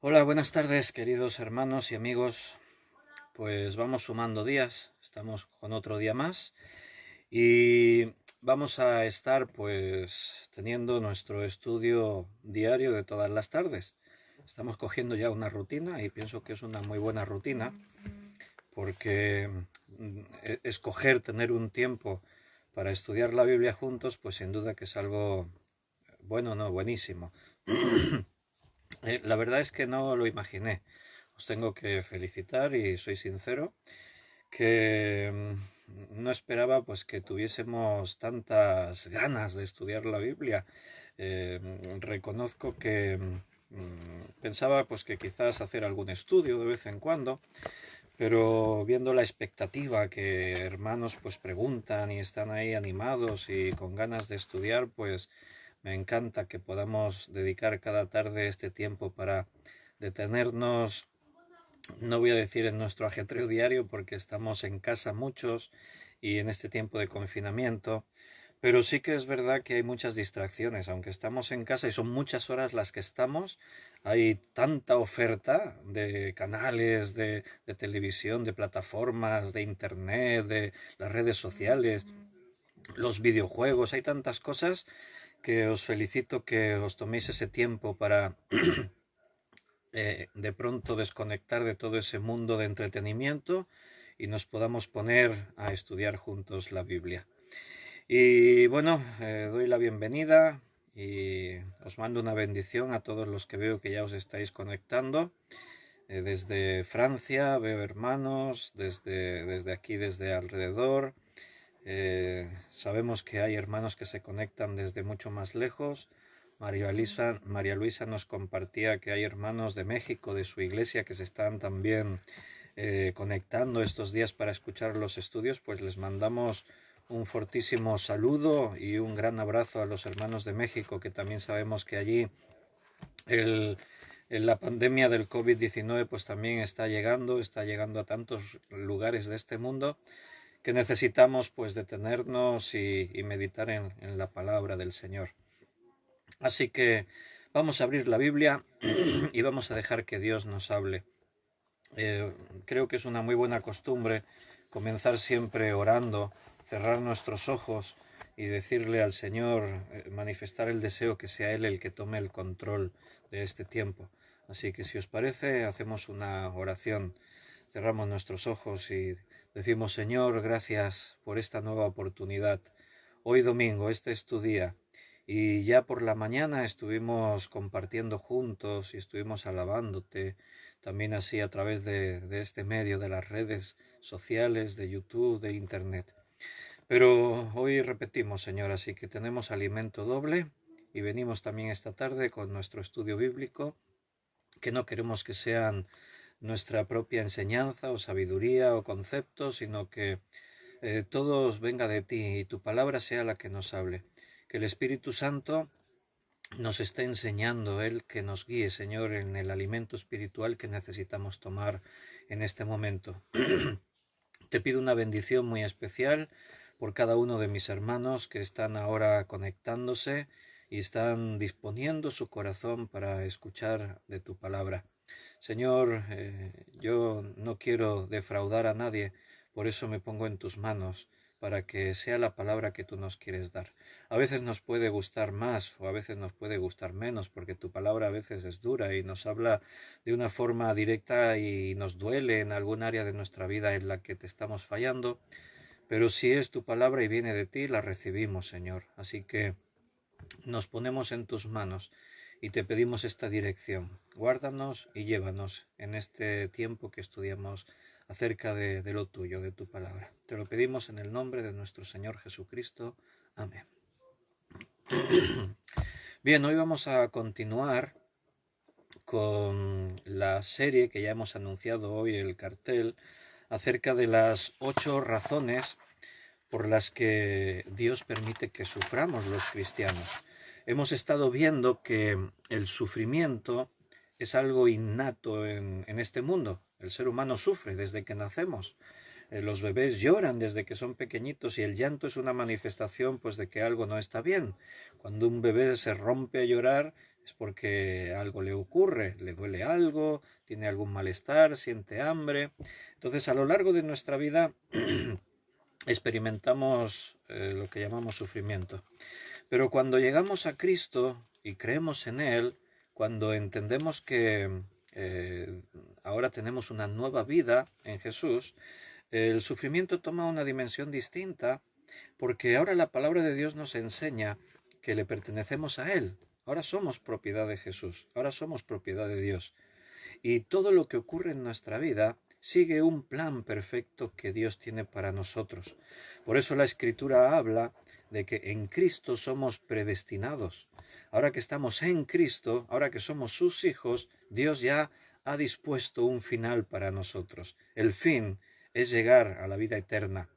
Hola, buenas tardes, queridos hermanos y amigos. Pues vamos sumando días, estamos con otro día más y vamos a estar pues teniendo nuestro estudio diario de todas las tardes. Estamos cogiendo ya una rutina y pienso que es una muy buena rutina porque escoger tener un tiempo para estudiar la Biblia juntos, pues sin duda que es algo bueno, no, buenísimo. La verdad es que no lo imaginé. Os tengo que felicitar y soy sincero que no esperaba pues que tuviésemos tantas ganas de estudiar la Biblia. Reconozco que pensaba pues que quizás hacer algún estudio de vez en cuando, pero viendo la expectativa que hermanos pues preguntan y están ahí animados y con ganas de estudiar, pues me encanta que podamos dedicar cada tarde este tiempo para detenernos, no voy a decir en nuestro ajetreo diario porque estamos en casa muchos y en este tiempo de confinamiento, pero sí que es verdad que hay muchas distracciones, aunque estamos en casa y son muchas horas las que estamos, hay tanta oferta de canales, de televisión, de plataformas, de internet, de las redes sociales, los videojuegos, hay tantas cosas que os felicito que os toméis ese tiempo para de pronto desconectar de todo ese mundo de entretenimiento y nos podamos poner a estudiar juntos la Biblia. Y bueno, doy la bienvenida y os mando una bendición a todos los que veo que ya os estáis conectando. Desde Francia veo hermanos, desde aquí, desde alrededor. Sabemos que hay hermanos que se conectan desde mucho más lejos. María Luisa nos compartía que hay hermanos de México, de su iglesia, que se están también conectando estos días para escuchar los estudios. Pues les mandamos un fortísimo saludo y un gran abrazo a los hermanos de México, que también sabemos que allí el, la pandemia del COVID-19 pues también está llegando a tantos lugares de este mundo que necesitamos pues detenernos y meditar en la palabra del Señor. Así que vamos a abrir la Biblia y vamos a dejar que Dios nos hable. Eh, Creo que es una muy buena costumbre comenzar siempre orando, cerrar nuestros ojos y decirle al Señor, manifestar el deseo que sea Él el que tome el control de este tiempo. Así que si os parece, hacemos una oración, cerramos nuestros ojos y decimos, Señor, gracias por esta nueva oportunidad. Hoy domingo, este es tu día. Y ya por la mañana estuvimos compartiendo juntos y estuvimos alabándote, también así a través de este medio, de las redes sociales, de YouTube, de Internet. Pero hoy repetimos, Señor, así que tenemos alimento doble y venimos también esta tarde con nuestro estudio bíblico, que no queremos que sean nuestra propia enseñanza o sabiduría o conceptos, sino que todo venga de ti y tu palabra sea la que nos hable. Que el Espíritu Santo nos esté enseñando Él, que nos guíe, Señor, en el alimento espiritual que necesitamos tomar en este momento. Te pido una bendición muy especial por cada uno de mis hermanos que están ahora conectándose y están disponiendo su corazón para escuchar de tu palabra. Señor, yo no quiero defraudar a nadie, por eso me pongo en tus manos, para que sea la palabra que tú nos quieres dar. A veces nos puede gustar más o a veces nos puede gustar menos, porque tu palabra a veces es dura y nos habla de una forma directa y nos duele en algún área de nuestra vida en la que te estamos fallando, pero si es tu palabra y viene de ti, la recibimos, Señor. Así que nos ponemos en tus manos y te pedimos esta dirección. Guárdanos y llévanos en este tiempo que estudiamos acerca de lo tuyo, de tu palabra. Te lo pedimos en el nombre de nuestro Señor Jesucristo. Amén. Bien, hoy vamos a continuar con la serie que ya hemos anunciado hoy, el cartel, acerca de las 8 razones por las que Dios permite que suframos los cristianos. Hemos estado viendo que el sufrimiento es algo innato en este mundo. El ser humano sufre desde que nacemos. Los bebés lloran desde que son pequeñitos y el llanto es una manifestación pues de que algo no está bien. Cuando un bebé se rompe a llorar es porque algo le ocurre, le duele algo, tiene algún malestar, siente hambre. Entonces, a lo largo de nuestra vida experimentamos lo que llamamos sufrimiento. Pero cuando llegamos a Cristo y creemos en Él, cuando entendemos que ahora tenemos una nueva vida en Jesús, el sufrimiento toma una dimensión distinta, porque ahora la palabra de Dios nos enseña que le pertenecemos a Él. Ahora somos propiedad de Jesús, ahora somos propiedad de Dios. Y todo lo que ocurre en nuestra vida sigue un plan perfecto que Dios tiene para nosotros. Por eso la Escritura habla de que en Cristo somos predestinados. Ahora que estamos en Cristo, ahora que somos sus hijos, Dios ya ha dispuesto un final para nosotros. El fin es llegar a la vida eterna.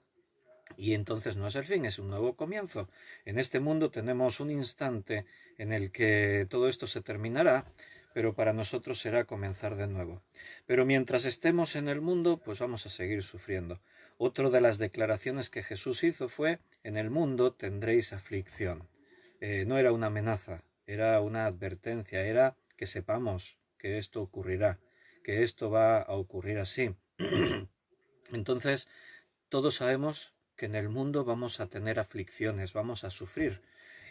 Y entonces no es el fin, es un nuevo comienzo. En este mundo tenemos un instante en el que todo esto se terminará, pero para nosotros será comenzar de nuevo. Pero mientras estemos en el mundo, pues vamos a seguir sufriendo. Otra de las declaraciones que Jesús hizo fue: en el mundo tendréis aflicción. No era una amenaza, era una advertencia, era que sepamos que esto ocurrirá, que esto va a ocurrir así. Entonces, todos sabemos que en el mundo vamos a tener aflicciones, vamos a sufrir.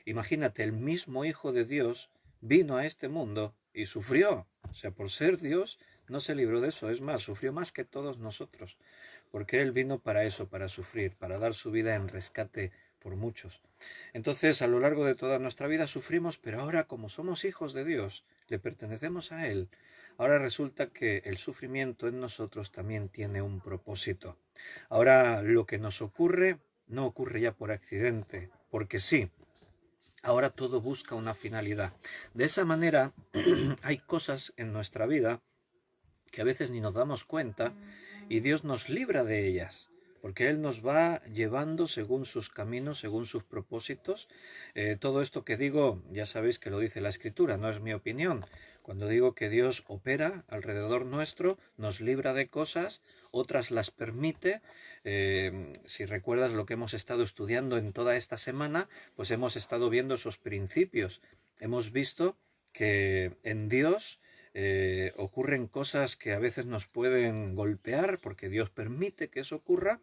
Imagínate, el mismo Hijo de Dios vino a este mundo y sufrió. O sea, por ser Dios no se libró de eso, es más, sufrió más que todos nosotros, porque Él vino para eso, para sufrir, para dar su vida en rescate por muchos. Entonces, a lo largo de toda nuestra vida sufrimos, pero ahora, como somos hijos de Dios, le pertenecemos a Él. Ahora resulta que el sufrimiento en nosotros también tiene un propósito. Ahora lo que nos ocurre no ocurre ya por accidente, porque sí. Ahora todo busca una finalidad. De esa manera hay cosas en nuestra vida que a veces ni nos damos cuenta y Dios nos libra de ellas, porque Él nos va llevando según sus caminos, según sus propósitos. Todo esto que digo, ya sabéis que lo dice la Escritura, no es mi opinión. Cuando digo que Dios opera alrededor nuestro, nos libra de cosas, otras las permite. Si recuerdas lo que hemos estado estudiando en toda esta semana, pues hemos estado viendo esos principios. Hemos visto que en Dios ocurren cosas que a veces nos pueden golpear porque Dios permite que eso ocurra,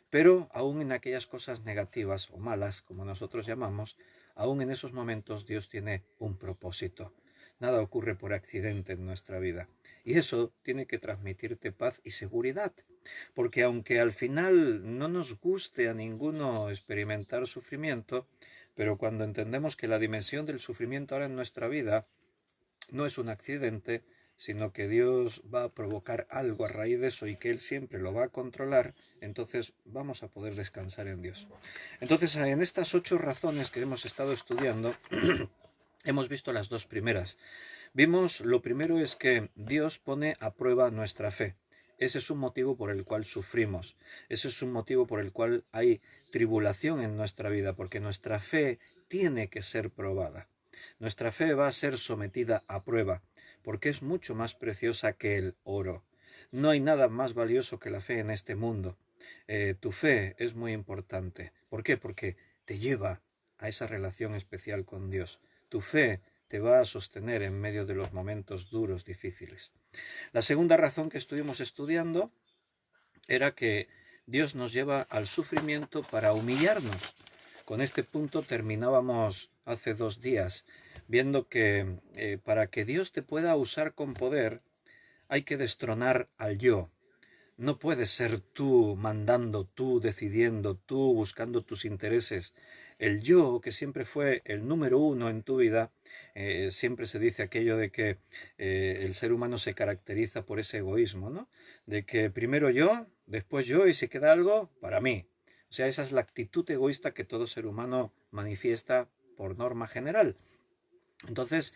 pero aún en aquellas cosas negativas o malas, como nosotros llamamos, aún en esos momentos Dios tiene un propósito. Nada ocurre por accidente en nuestra vida. Y eso tiene que transmitirte paz y seguridad. Porque aunque al final no nos guste a ninguno experimentar sufrimiento, pero cuando entendemos que la dimensión del sufrimiento ahora en nuestra vida no es un accidente, sino que Dios va a provocar algo a raíz de eso y que Él siempre lo va a controlar, entonces vamos a poder descansar en Dios. Entonces, en estas 8 razones que hemos estado estudiando, hemos visto las 2 primeras. Vimos, lo primero es que Dios pone a prueba nuestra fe. Ese es un motivo por el cual sufrimos. Ese es un motivo por el cual hay tribulación en nuestra vida, porque nuestra fe tiene que ser probada. Nuestra fe va a ser sometida a prueba, porque es mucho más preciosa que el oro. No hay nada más valioso que la fe en este mundo. Tu fe es muy importante. ¿Por qué? Porque te lleva a esa relación especial con Dios. Tu fe te va a sostener en medio de los momentos duros, difíciles. La segunda razón que estuvimos estudiando era que Dios nos lleva al sufrimiento para humillarnos. Con este punto terminábamos hace 2 días, viendo que para que Dios te pueda usar con poder hay que destronar al yo. No puedes ser tú mandando, tú decidiendo, tú buscando tus intereses. El yo, que siempre fue el número 1 en tu vida, siempre se dice aquello de que el ser humano se caracteriza por ese egoísmo, ¿no? De que primero yo, después yo y si queda algo, para mí. O sea, esa es la actitud egoísta que todo ser humano manifiesta por norma general. Entonces,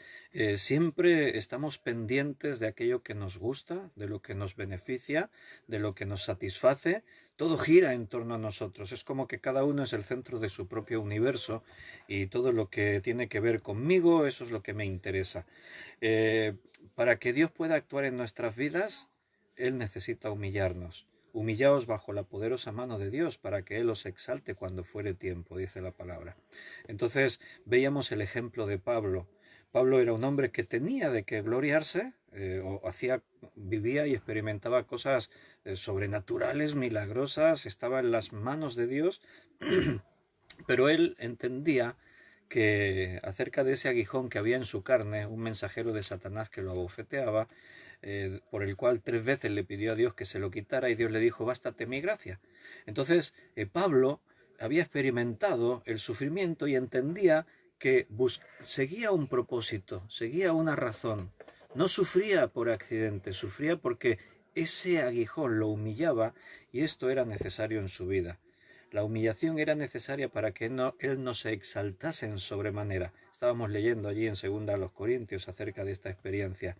siempre estamos pendientes de aquello que nos gusta, de lo que nos beneficia, de lo que nos satisface. Todo gira en torno a nosotros. Es como que cada uno es el centro de su propio universo y todo lo que tiene que ver conmigo, eso es lo que me interesa. Para que Dios pueda actuar en nuestras vidas, Él necesita humillarnos. Humillaos bajo la poderosa mano de Dios para que Él os exalte cuando fuere tiempo, dice la palabra. Entonces veíamos el ejemplo de Pablo. Pablo era un hombre que tenía de qué gloriarse, vivía y experimentaba cosas sobrenaturales, milagrosas, estaba en las manos de Dios, pero él entendía que acerca de ese aguijón que había en su carne, un mensajero de Satanás que lo abofeteaba, por el cual 3 veces le pidió a Dios que se lo quitara y Dios le dijo, bástate mi gracia. Entonces Pablo había experimentado el sufrimiento y entendía que seguía un propósito, seguía una razón. No sufría por accidente, sufría porque ese aguijón lo humillaba y esto era necesario en su vida. La humillación era necesaria para que él no se exaltase en sobremanera. Estábamos leyendo allí en 2 Corintios acerca de esta experiencia.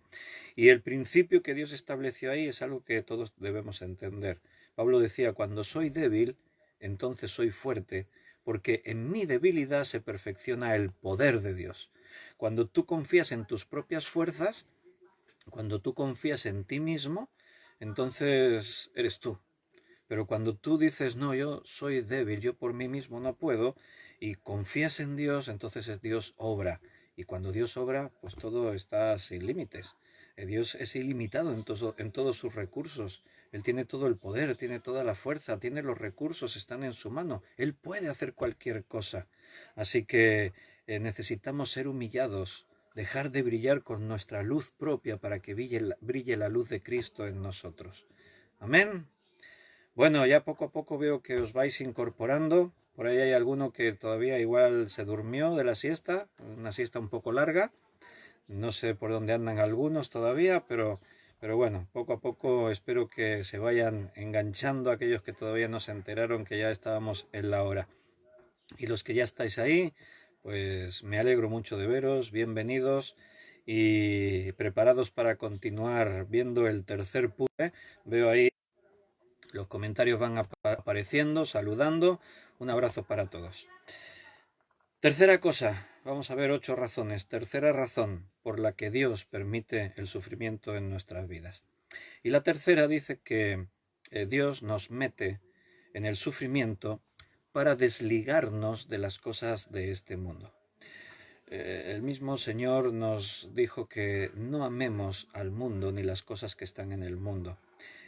Y el principio que Dios estableció ahí es algo que todos debemos entender. Pablo decía, cuando soy débil, entonces soy fuerte, porque en mi debilidad se perfecciona el poder de Dios. Cuando tú confías en tus propias fuerzas, cuando tú confías en ti mismo, entonces eres tú. Pero cuando tú dices, no, yo soy débil, yo por mí mismo no puedo, y confías en Dios, entonces es Dios obra. Y cuando Dios obra, pues todo está sin límites. Dios es ilimitado en todos sus recursos. Él tiene todo el poder, tiene toda la fuerza, tiene los recursos, están en su mano. Él puede hacer cualquier cosa. Así que necesitamos ser humillados, dejar de brillar con nuestra luz propia para que brille la luz de Cristo en nosotros. Amén. Bueno, ya poco a poco veo que os vais incorporando. Por ahí hay alguno que todavía igual se durmió de la siesta, una siesta un poco larga. No sé por dónde andan algunos todavía, pero bueno, poco a poco espero que se vayan enganchando aquellos que todavía no se enteraron que ya estábamos en la hora. Y los que ya estáis ahí, pues me alegro mucho de veros, bienvenidos y preparados para continuar viendo el tercer puzzle. Veo ahí los comentarios van apareciendo, saludando. Un abrazo para todos. Tercera cosa, vamos a ver 8 razones. Tercera razón por la que Dios permite el sufrimiento en nuestras vidas. Y la tercera dice que Dios nos mete en el sufrimiento para desligarnos de las cosas de este mundo. El mismo Señor nos dijo que no amemos al mundo ni las cosas que están en el mundo.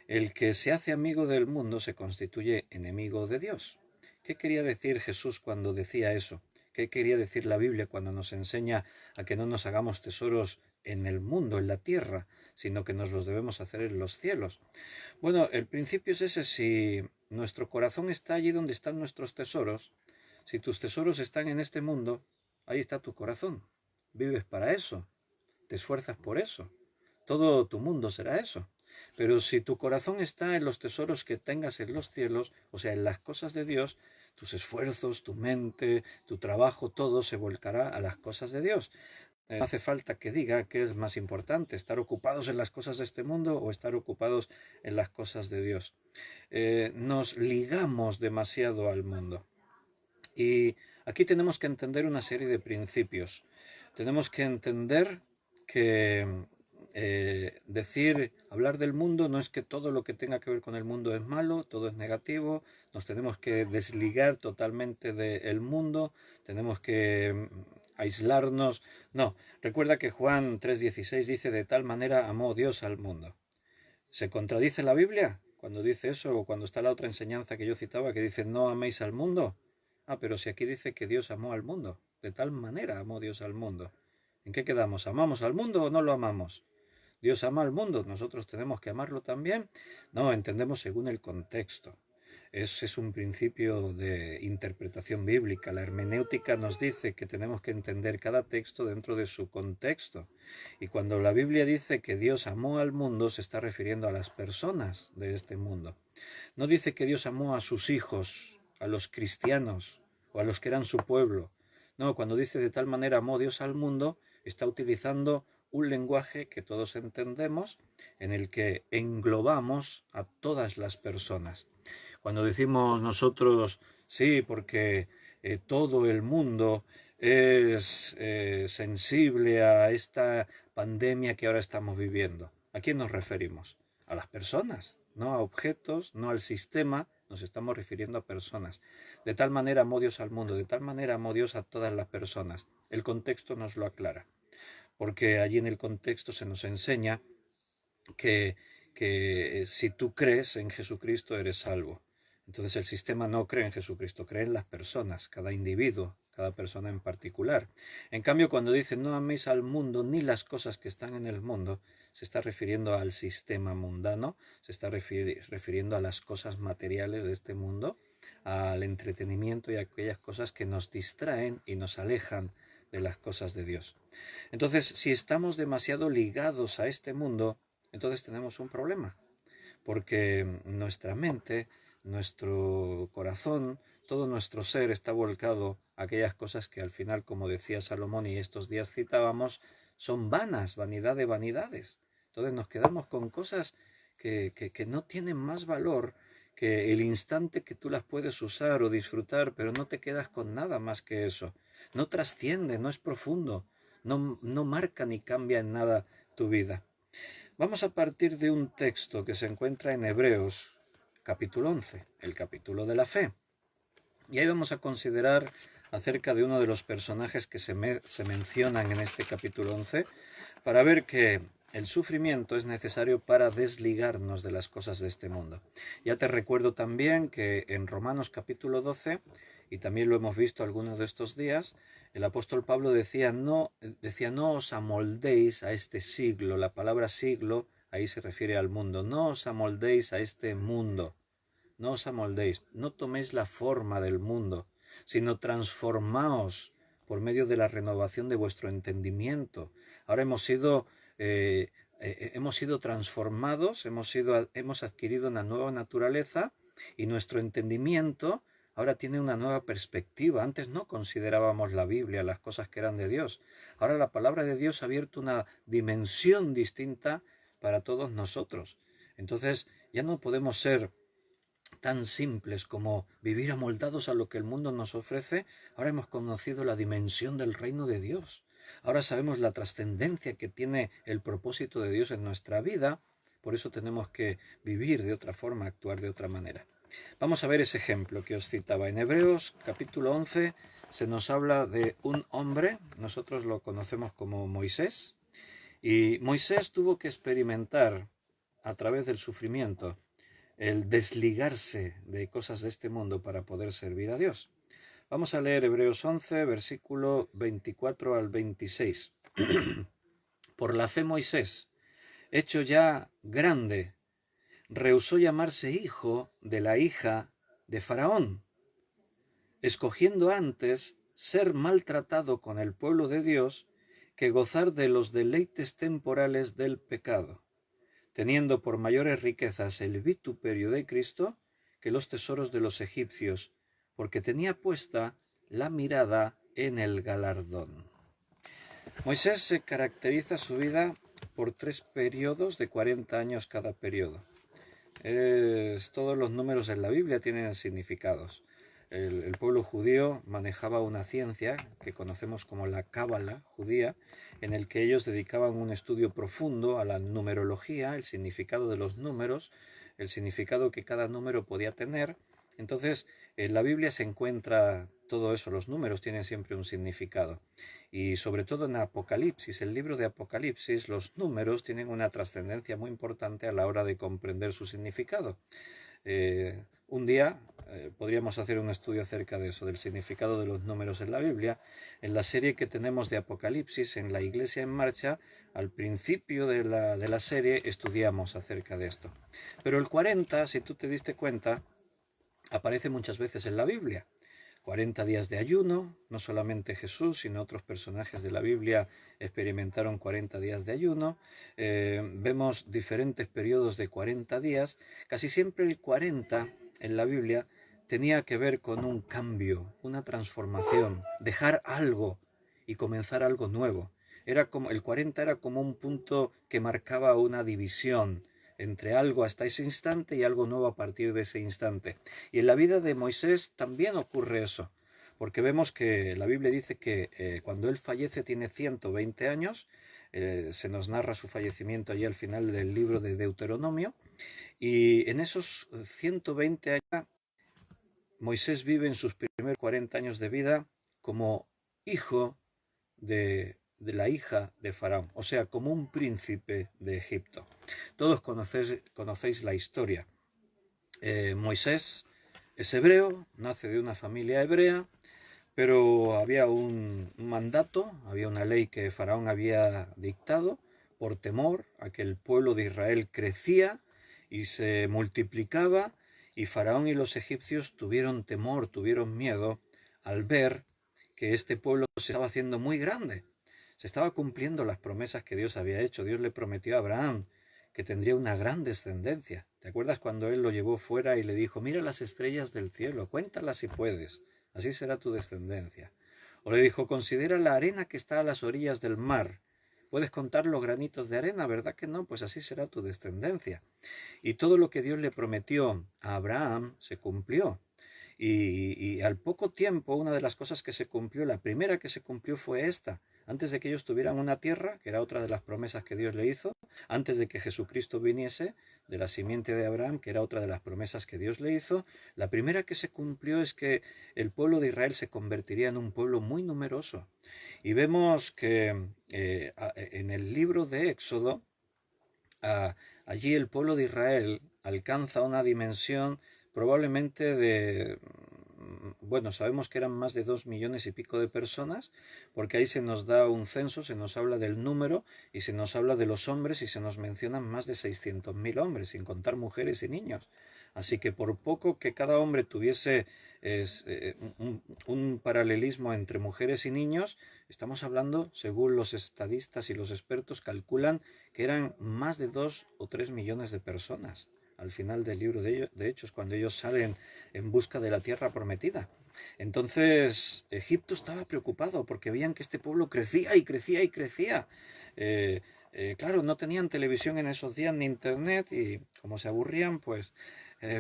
El que se hace amigo del mundo se constituye enemigo de Dios. ¿Qué quería decir Jesús cuando decía eso? ¿Qué quería decir la Biblia cuando nos enseña a que no nos hagamos tesoros en el mundo, en la tierra, sino que nos los debemos hacer en los cielos? Bueno, el principio es ese: si nuestro corazón está allí donde están nuestros tesoros, si tus tesoros están en este mundo, ahí está tu corazón. Vives para eso, te esfuerzas por eso. Todo tu mundo será eso. Pero si tu corazón está en los tesoros que tengas en los cielos, o sea, en las cosas de Dios, tus esfuerzos, tu mente, tu trabajo, todo se volcará a las cosas de Dios. No hace falta que diga qué es más importante, estar ocupados en las cosas de este mundo o estar ocupados en las cosas de Dios. Nos ligamos demasiado al mundo. Y aquí tenemos que entender una serie de principios. Tenemos que entender que hablar del mundo no es que todo lo que tenga que ver con el mundo es malo, todo es negativo. Nos tenemos que desligar totalmente del mundo, tenemos que aislarnos. No, recuerda que Juan 3:16 dice: de tal manera amó Dios al mundo. ¿Se contradice la Biblia cuando dice eso, o cuando está la otra enseñanza que yo citaba que dice no améis al mundo? Ah, pero si aquí dice que Dios amó al mundo, de tal manera amó Dios al mundo. ¿En qué quedamos? ¿Amamos al mundo o no lo amamos? Dios ama al mundo, nosotros tenemos que amarlo también. No, entendemos según el contexto. Ese es un principio de interpretación bíblica. La hermenéutica nos dice que tenemos que entender cada texto dentro de su contexto. Y cuando la Biblia dice que Dios amó al mundo, se está refiriendo a las personas de este mundo. No dice que Dios amó a sus hijos, a los cristianos o a los que eran su pueblo. No, cuando dice de tal manera amó Dios al mundo, está utilizando un lenguaje que todos entendemos, en el que englobamos a todas las personas. Cuando decimos nosotros, sí, porque todo el mundo es sensible a esta pandemia que ahora estamos viviendo, ¿a quién nos referimos? A las personas, no a objetos, no al sistema, nos estamos refiriendo a personas. De tal manera amó Dios al mundo, de tal manera amó Dios a todas las personas. El contexto nos lo aclara. porque allí en el contexto se nos enseña que, si tú crees en Jesucristo eres salvo. Entonces el sistema no cree en Jesucristo, cree en las personas, cada individuo, cada persona en particular. En cambio, cuando dice no améis al mundo ni las cosas que están en el mundo, se está refiriendo al sistema mundano, se está refiriendo a las cosas materiales de este mundo, al entretenimiento y a aquellas cosas que nos distraen y nos alejan de las cosas de Dios. Entonces, si estamos demasiado ligados a este mundo, entonces tenemos un problema, porque nuestra mente, nuestro corazón, todo nuestro ser está volcado a aquellas cosas que al final, como decía Salomón y estos días citábamos, son vanas, vanidad de vanidades. Entonces nos quedamos con cosas que no tienen más valor que el instante que tú las puedes usar o disfrutar, pero no te quedas con nada más que eso. No trasciende, no es profundo, no marca ni cambia en nada tu vida. Vamos a partir de un texto que se encuentra en Hebreos, capítulo 11, el capítulo de la fe. Y ahí vamos a considerar acerca de uno de los personajes que se mencionan en este capítulo 11, para ver que el sufrimiento es necesario para desligarnos de las cosas de este mundo. Ya te recuerdo también que en Romanos capítulo 12, y también lo hemos visto algunos de estos días, el apóstol Pablo decía no os amoldéis a este siglo. La palabra siglo ahí se refiere al mundo. No os amoldéis a este mundo. No os amoldéis, no toméis la forma del mundo, sino transformaos por medio de la renovación de vuestro entendimiento. Ahora hemos sido transformados, hemos adquirido una nueva naturaleza y nuestro entendimiento ahora tiene una nueva perspectiva. Antes no considerábamos la Biblia, las cosas que eran de Dios. Ahora la palabra de Dios ha abierto una dimensión distinta para todos nosotros. Entonces ya no podemos ser tan simples como vivir amoldados a lo que el mundo nos ofrece. Ahora hemos conocido la dimensión del reino de Dios. Ahora sabemos la trascendencia que tiene el propósito de Dios en nuestra vida. Por eso tenemos que vivir de otra forma, actuar de otra manera. Vamos a ver ese ejemplo que os citaba. En Hebreos capítulo 11 se nos habla de un hombre, nosotros lo conocemos como Moisés, y Moisés tuvo que experimentar a través del sufrimiento el desligarse de cosas de este mundo para poder servir a Dios. Vamos a leer Hebreos 11, versículo 24 al 26. Por la fe Moisés, hecho ya grande, rehusó llamarse hijo de la hija de Faraón, escogiendo antes ser maltratado con el pueblo de Dios que gozar de los deleites temporales del pecado, teniendo por mayores riquezas el vituperio de Cristo que los tesoros de los egipcios, porque tenía puesta la mirada en el galardón. Moisés se caracteriza su vida por 3 periodos de 40 años cada periodo. Todos los números en la Biblia tienen significados. El pueblo judío manejaba una ciencia que conocemos como la cábala judía, en el que ellos dedicaban un estudio profundo a la numerología, el significado de los números, el significado que cada número podía tener. Entonces, en la Biblia se encuentra todo eso, los números tienen siempre un significado. Y sobre todo en Apocalipsis, el libro de Apocalipsis, los números tienen una trascendencia muy importante a la hora de comprender su significado. Un día podríamos hacer un estudio acerca de eso, del significado de los números en la Biblia. En la serie que tenemos de Apocalipsis, en la Iglesia en Marcha, al principio de la serie estudiamos acerca de esto. Pero el 40, si tú te diste cuenta, aparece muchas veces en la Biblia. 40 días de ayuno, no solamente Jesús, sino otros personajes de la Biblia experimentaron 40 días de ayuno. Vemos diferentes periodos de 40 días. Casi siempre el 40 en la Biblia tenía que ver con un cambio, una transformación, dejar algo y comenzar algo nuevo. El 40 era como un punto que marcaba una división entre algo hasta ese instante y algo nuevo a partir de ese instante. Y en la vida de Moisés también ocurre eso, porque vemos que la Biblia dice que cuando él fallece tiene 120 años, se nos narra su fallecimiento allí al final del libro de Deuteronomio, y en esos 120 años Moisés vive en sus primeros 40 años de vida como hijo de de la hija de Faraón, o sea, como un príncipe de Egipto. Todos conocéis la historia. Moisés es hebreo, nace de una familia hebrea, pero había un mandato, había una ley que Faraón había dictado por temor a que el pueblo de Israel crecía y se multiplicaba, y Faraón y los egipcios tuvieron temor, tuvieron miedo al ver que este pueblo se estaba haciendo muy grande. Se estaba cumpliendo las promesas que Dios había hecho. Dios le prometió a Abraham que tendría una gran descendencia. ¿Te acuerdas cuando él lo llevó fuera y le dijo, mira las estrellas del cielo, cuéntalas si puedes, así será tu descendencia? O le dijo, considera la arena que está a las orillas del mar. Puedes contar los granitos de arena, ¿verdad que no? Pues así será tu descendencia. Y todo lo que Dios le prometió a Abraham se cumplió. Y al poco tiempo, una de las cosas que se cumplió, la primera que se cumplió fue esta. Antes de que ellos tuvieran una tierra, que era otra de las promesas que Dios le hizo, antes de que Jesucristo viniese, de la simiente de Abraham, que era otra de las promesas que Dios le hizo, la primera que se cumplió es que el pueblo de Israel se convertiría en un pueblo muy numeroso. Y vemos que en el libro de Éxodo, allí el pueblo de Israel alcanza una dimensión probablemente de, bueno, sabemos que eran más de 2 millones y pico de personas, porque ahí se nos da un censo, se nos habla del número y se nos habla de los hombres y se nos mencionan más de 600.000 hombres, sin contar mujeres y niños. Así que por poco que cada hombre tuviese un paralelismo entre mujeres y niños, estamos hablando, según los estadistas y los expertos, calculan que eran más de 2 o 3 millones de personas al final del libro de Hechos, cuando ellos salen en busca de la tierra prometida. Entonces Egipto estaba preocupado porque veían que este pueblo crecía y crecía y crecía. Claro, no tenían televisión en esos días ni internet, y como se aburrían, pues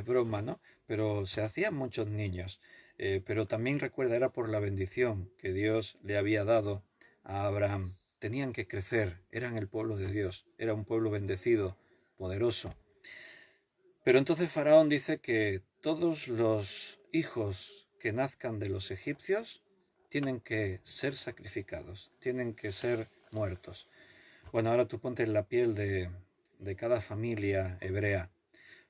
broma, ¿no? Pero se hacían muchos niños. Pero también recuerda, era por la bendición que Dios le había dado a Abraham. Tenían que crecer, eran el pueblo de Dios, era un pueblo bendecido, poderoso. Pero entonces Faraón dice que todos los hijos que nazcan de los egipcios tienen que ser sacrificados, tienen que ser muertos. Bueno, ahora tú ponte en la piel de cada familia hebrea,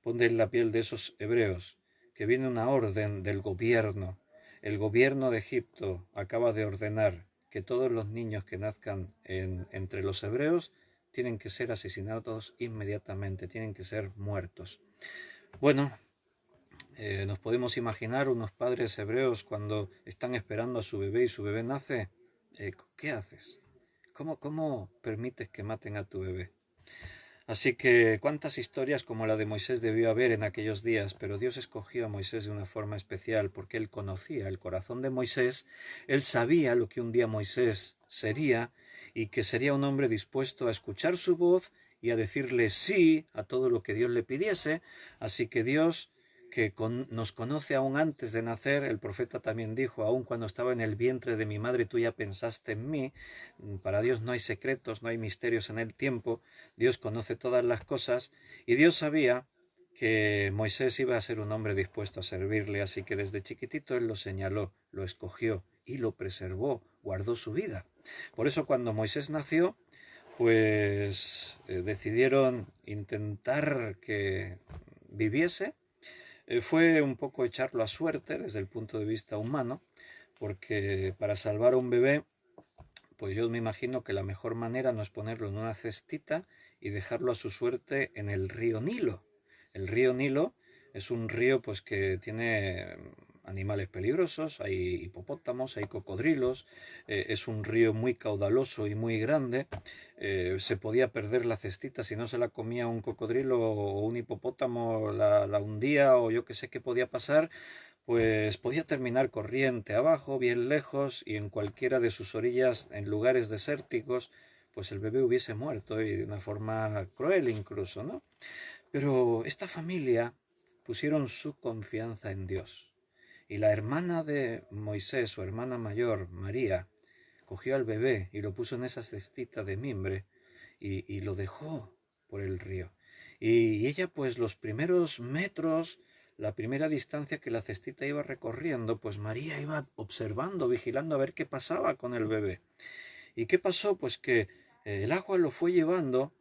ponte en la piel de esos hebreos, que viene una orden del gobierno. El gobierno de Egipto acaba de ordenar que todos los niños que nazcan entre los hebreos tienen que ser asesinados inmediatamente, tienen que ser muertos. Bueno, nos podemos imaginar unos padres hebreos cuando están esperando a su bebé y su bebé nace. ¿Qué haces? ¿Cómo permites que maten a tu bebé? Así que cuántas historias como la de Moisés debió haber en aquellos días, pero Dios escogió a Moisés de una forma especial porque él conocía el corazón de Moisés, él sabía lo que un día Moisés sería y que sería un hombre dispuesto a escuchar su voz y a decirle sí a todo lo que Dios le pidiese. Así que Dios, que nos conoce aún antes de nacer, el profeta también dijo, aún cuando estaba en el vientre de mi madre tú ya pensaste en mí. Para Dios no hay secretos, no hay misterios en el tiempo, Dios conoce todas las cosas, y Dios sabía que Moisés iba a ser un hombre dispuesto a servirle, así que desde chiquitito él lo señaló, lo escogió y lo preservó, guardó su vida. Por eso cuando Moisés nació, pues decidieron intentar que viviese. Fue un poco echarlo a suerte desde el punto de vista humano, porque para salvar a un bebé, pues yo me imagino que la mejor manera no es ponerlo en una cestita y dejarlo a su suerte en el río Nilo. El río Nilo es un río pues que tiene animales peligrosos, hay hipopótamos, hay cocodrilos, es un río muy caudaloso y muy grande. Se podía perder la cestita si no se la comía un cocodrilo o un hipopótamo, la hundía, o yo que sé qué podía pasar. Pues podía terminar corriente abajo, bien lejos, y en cualquiera de sus orillas, en lugares desérticos, pues el bebé hubiese muerto, y de una forma cruel incluso, ¿no? Pero esta familia pusieron su confianza en Dios. Y la hermana de Moisés, su hermana mayor, María, cogió al bebé y lo puso en esa cestita de mimbre y lo dejó por el río. Y ella, pues los primeros metros, la primera distancia que la cestita iba recorriendo, pues María iba observando, vigilando a ver qué pasaba con el bebé. ¿Y qué pasó? Pues que el agua lo fue llevando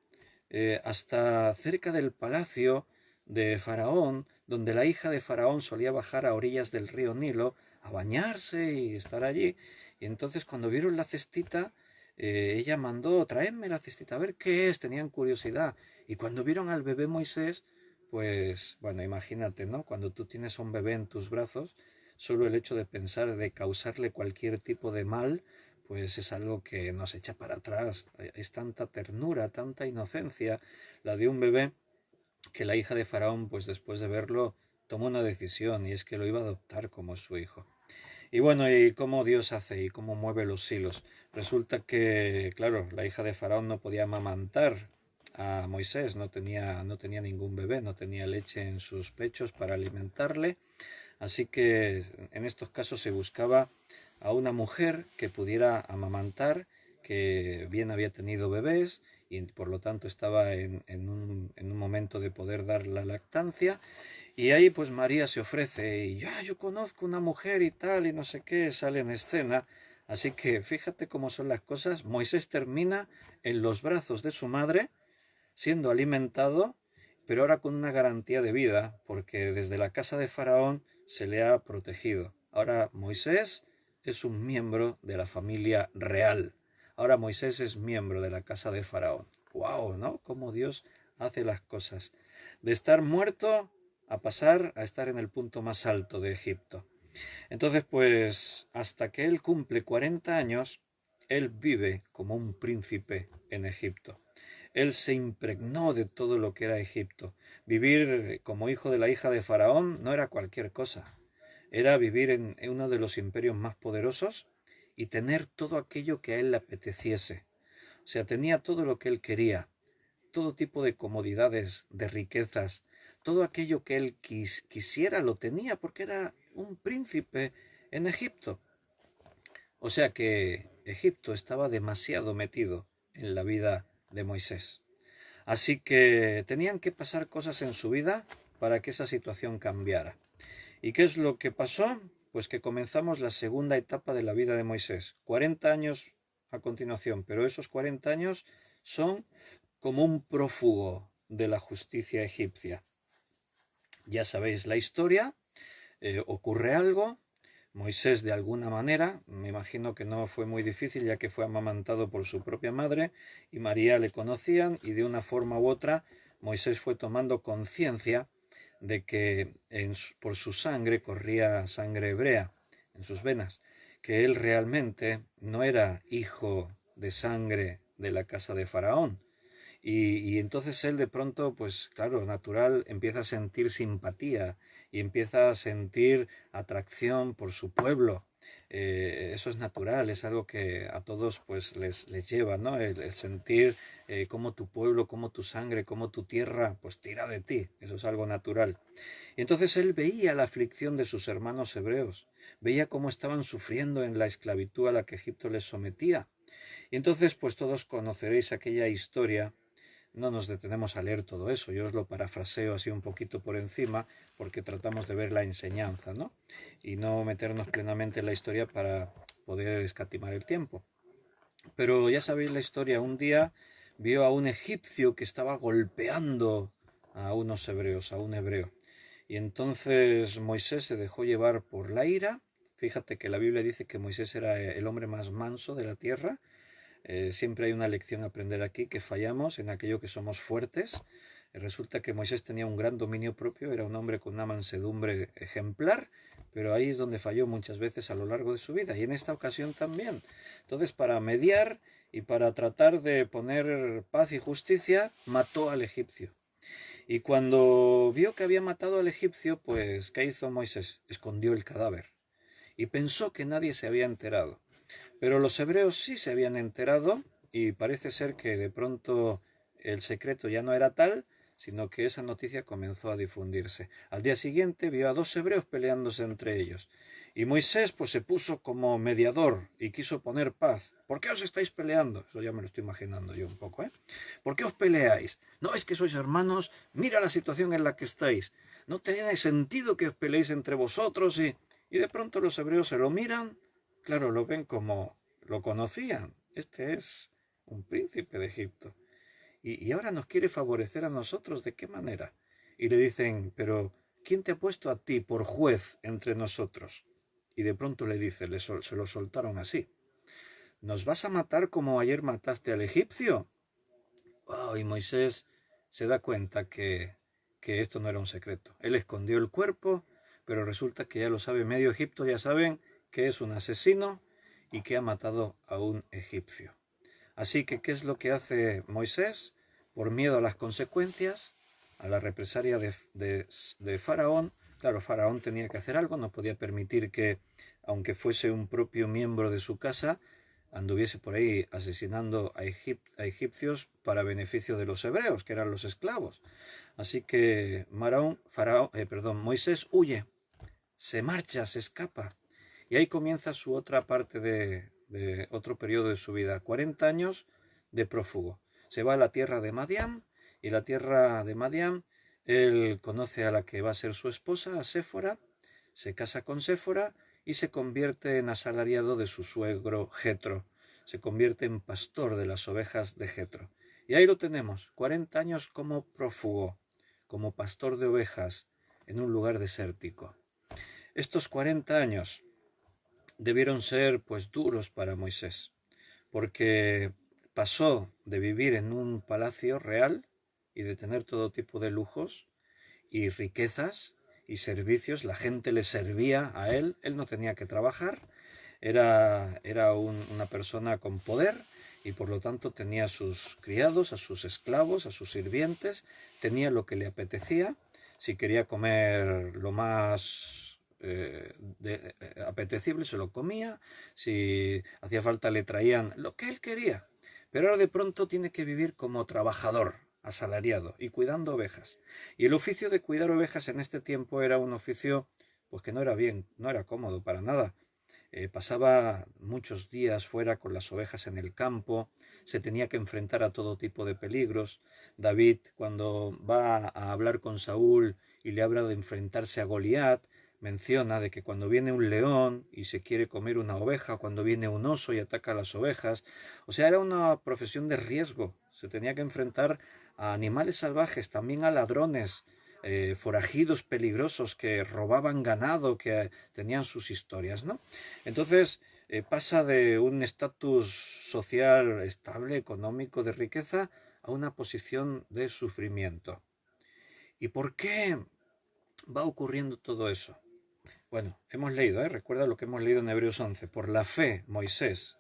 hasta cerca del palacio de Faraón, donde la hija de Faraón solía bajar a orillas del río Nilo a bañarse y estar allí. Y entonces cuando vieron la cestita, ella mandó, traedme la cestita, a ver qué es, tenían curiosidad. Y cuando vieron al bebé Moisés, pues bueno, imagínate, ¿no? Cuando tú tienes a un bebé en tus brazos, solo el hecho de pensar de causarle cualquier tipo de mal, pues es algo que nos echa para atrás. Es tanta ternura, tanta inocencia la de un bebé, que la hija de Faraón, pues después de verlo, tomó una decisión, y es que lo iba a adoptar como su hijo. Y bueno, ¿y cómo Dios hace y cómo mueve los hilos? Resulta que, claro, la hija de Faraón no podía amamantar a Moisés, no tenía ningún bebé, no tenía leche en sus pechos para alimentarle, así que en estos casos se buscaba a una mujer que pudiera amamantar, que bien había tenido bebés y por lo tanto estaba en un momento de poder dar la lactancia. Y ahí pues María se ofrece y ya yo conozco una mujer y tal y no sé qué, sale en escena. Así que fíjate cómo son las cosas. Moisés termina en los brazos de su madre, siendo alimentado, pero ahora con una garantía de vida, porque desde la casa de Faraón se le ha protegido. Ahora Moisés es un miembro de la familia real. Ahora Moisés es miembro de la casa de Faraón. ¡Wow! ¿No? Cómo Dios hace las cosas. De estar muerto a pasar a estar en el punto más alto de Egipto. Entonces, pues, hasta que él cumple 40 años, él vive como un príncipe en Egipto. Él se impregnó de todo lo que era Egipto. Vivir como hijo de la hija de Faraón no era cualquier cosa. Era vivir en uno de los imperios más poderosos y tener todo aquello que a él le apeteciese. O sea, tenía todo lo que él quería, todo tipo de comodidades, de riquezas, todo aquello que él quisiera lo tenía porque era un príncipe en Egipto. O sea que Egipto estaba demasiado metido en la vida de Moisés. Así que tenían que pasar cosas en su vida para que esa situación cambiara. ¿Y qué es lo que pasó? Pues que comenzamos la segunda etapa de la vida de Moisés. 40 años a continuación, pero esos 40 años son como un prófugo de la justicia egipcia. Ya sabéis la historia, ocurre algo, Moisés de alguna manera, me imagino que no fue muy difícil ya que fue amamantado por su propia madre y María le conocían y de una forma u otra Moisés fue tomando conciencia de que por su sangre corría sangre hebrea en sus venas, que él realmente no era hijo de sangre de la casa de Faraón, y entonces él de pronto, pues claro, natural, empieza a sentir simpatía y empieza a sentir atracción por su pueblo. Eso es natural, es algo que a todos pues les lleva, ¿no? El sentir cómo tu pueblo, cómo tu sangre, cómo tu tierra pues tira de ti, eso es algo natural. Y entonces él veía la aflicción de sus hermanos hebreos, veía cómo estaban sufriendo en la esclavitud a la que Egipto les sometía. Y entonces pues todos conoceréis aquella historia. No nos detenemos a leer todo eso, yo os lo parafraseo así un poquito por encima porque tratamos de ver la enseñanza, ¿no? Y no meternos plenamente en la historia para poder escatimar el tiempo. Pero ya sabéis la historia, un día vio a un egipcio que estaba golpeando a unos hebreos, a un hebreo. Y entonces Moisés se dejó llevar por la ira. Fíjate que la Biblia dice que Moisés era el hombre más manso de la tierra. Siempre hay una lección a aprender aquí, que fallamos en aquello que somos fuertes. Resulta que Moisés tenía un gran dominio propio, era un hombre con una mansedumbre ejemplar, pero ahí es donde falló muchas veces a lo largo de su vida y en esta ocasión también. Entonces, para mediar y para tratar de poner paz y justicia, mató al egipcio. Y cuando vio que había matado al egipcio, pues, ¿qué hizo Moisés? Escondió el cadáver y pensó que nadie se había enterado. Pero los hebreos sí se habían enterado y parece ser que de pronto el secreto ya no era tal, sino que esa noticia comenzó a difundirse. Al día siguiente vio a dos hebreos peleándose entre ellos. Y Moisés pues se puso como mediador y quiso poner paz. ¿Por qué os estáis peleando? Eso ya me lo estoy imaginando yo un poco, ¿eh? ¿Por qué os peleáis? No es que sois hermanos, mira la situación en la que estáis. No tiene sentido que os peleéis entre vosotros y de pronto los hebreos se lo miran. Claro, lo ven como lo conocían este es un príncipe de Egipto. Y ahora nos quiere favorecer a nosotros, ¿de qué manera? Y le dicen, pero ¿quién te ha puesto a ti por juez entre nosotros? Y de pronto le dice, se lo soltaron así. ¿Nos vas a matar como ayer mataste al egipcio? Oh, y Moisés se da cuenta que esto no era un secreto. Él escondió el cuerpo, pero resulta que ya lo sabe medio Egipto, ya saben que es un asesino y que ha matado a un egipcio. Así que, ¿qué es lo que hace Moisés? Por miedo a las consecuencias, a la represalia de Faraón. Claro, Faraón tenía que hacer algo, no podía permitir que, aunque fuese un propio miembro de su casa, anduviese por ahí asesinando a egipcios para beneficio de los hebreos, que eran los esclavos. Así que Moisés huye, se marcha, se escapa. Y ahí comienza su otra parte de otro periodo de su vida, 40 años de prófugo. Se va a la tierra de Madián, y la tierra de Madián, él conoce a la que va a ser su esposa, a Séfora, se casa con Séfora y se convierte en asalariado de su suegro Jetro. Se convierte en pastor de las ovejas de Jetro. Y ahí lo tenemos, 40 años como prófugo, como pastor de ovejas, en un lugar desértico. Estos 40 años debieron ser pues duros para Moisés, porque pasó de vivir en un palacio real y de tener todo tipo de lujos y riquezas y servicios. La gente le servía a él no tenía que trabajar, era una persona con poder y por lo tanto tenía a sus criados, a sus esclavos, a sus sirvientes, tenía lo que le apetecía. Si quería comer lo más apetecible se lo comía, si hacía falta le traían lo que él quería, pero ahora de pronto tiene que vivir como trabajador asalariado y cuidando ovejas. Y el oficio de cuidar ovejas en este tiempo era un oficio pues que no era bien, no era cómodo para nada. Pasaba muchos días fuera con las ovejas en el campo, se tenía que enfrentar a todo tipo de peligros. David, cuando va a hablar con Saúl y le habla de enfrentarse a Goliat, menciona de que cuando viene un león y se quiere comer una oveja, cuando viene un oso y ataca a las ovejas, o sea, era una profesión de riesgo, se tenía que enfrentar a animales salvajes, también a ladrones, forajidos peligrosos que robaban ganado, que tenían sus historias, ¿no? Entonces pasa de un estatus social estable, económico, de riqueza, a una posición de sufrimiento. ¿Y por qué va ocurriendo todo eso? Bueno, hemos leído, recuerda lo que hemos leído en Hebreos 11. Por la fe, Moisés,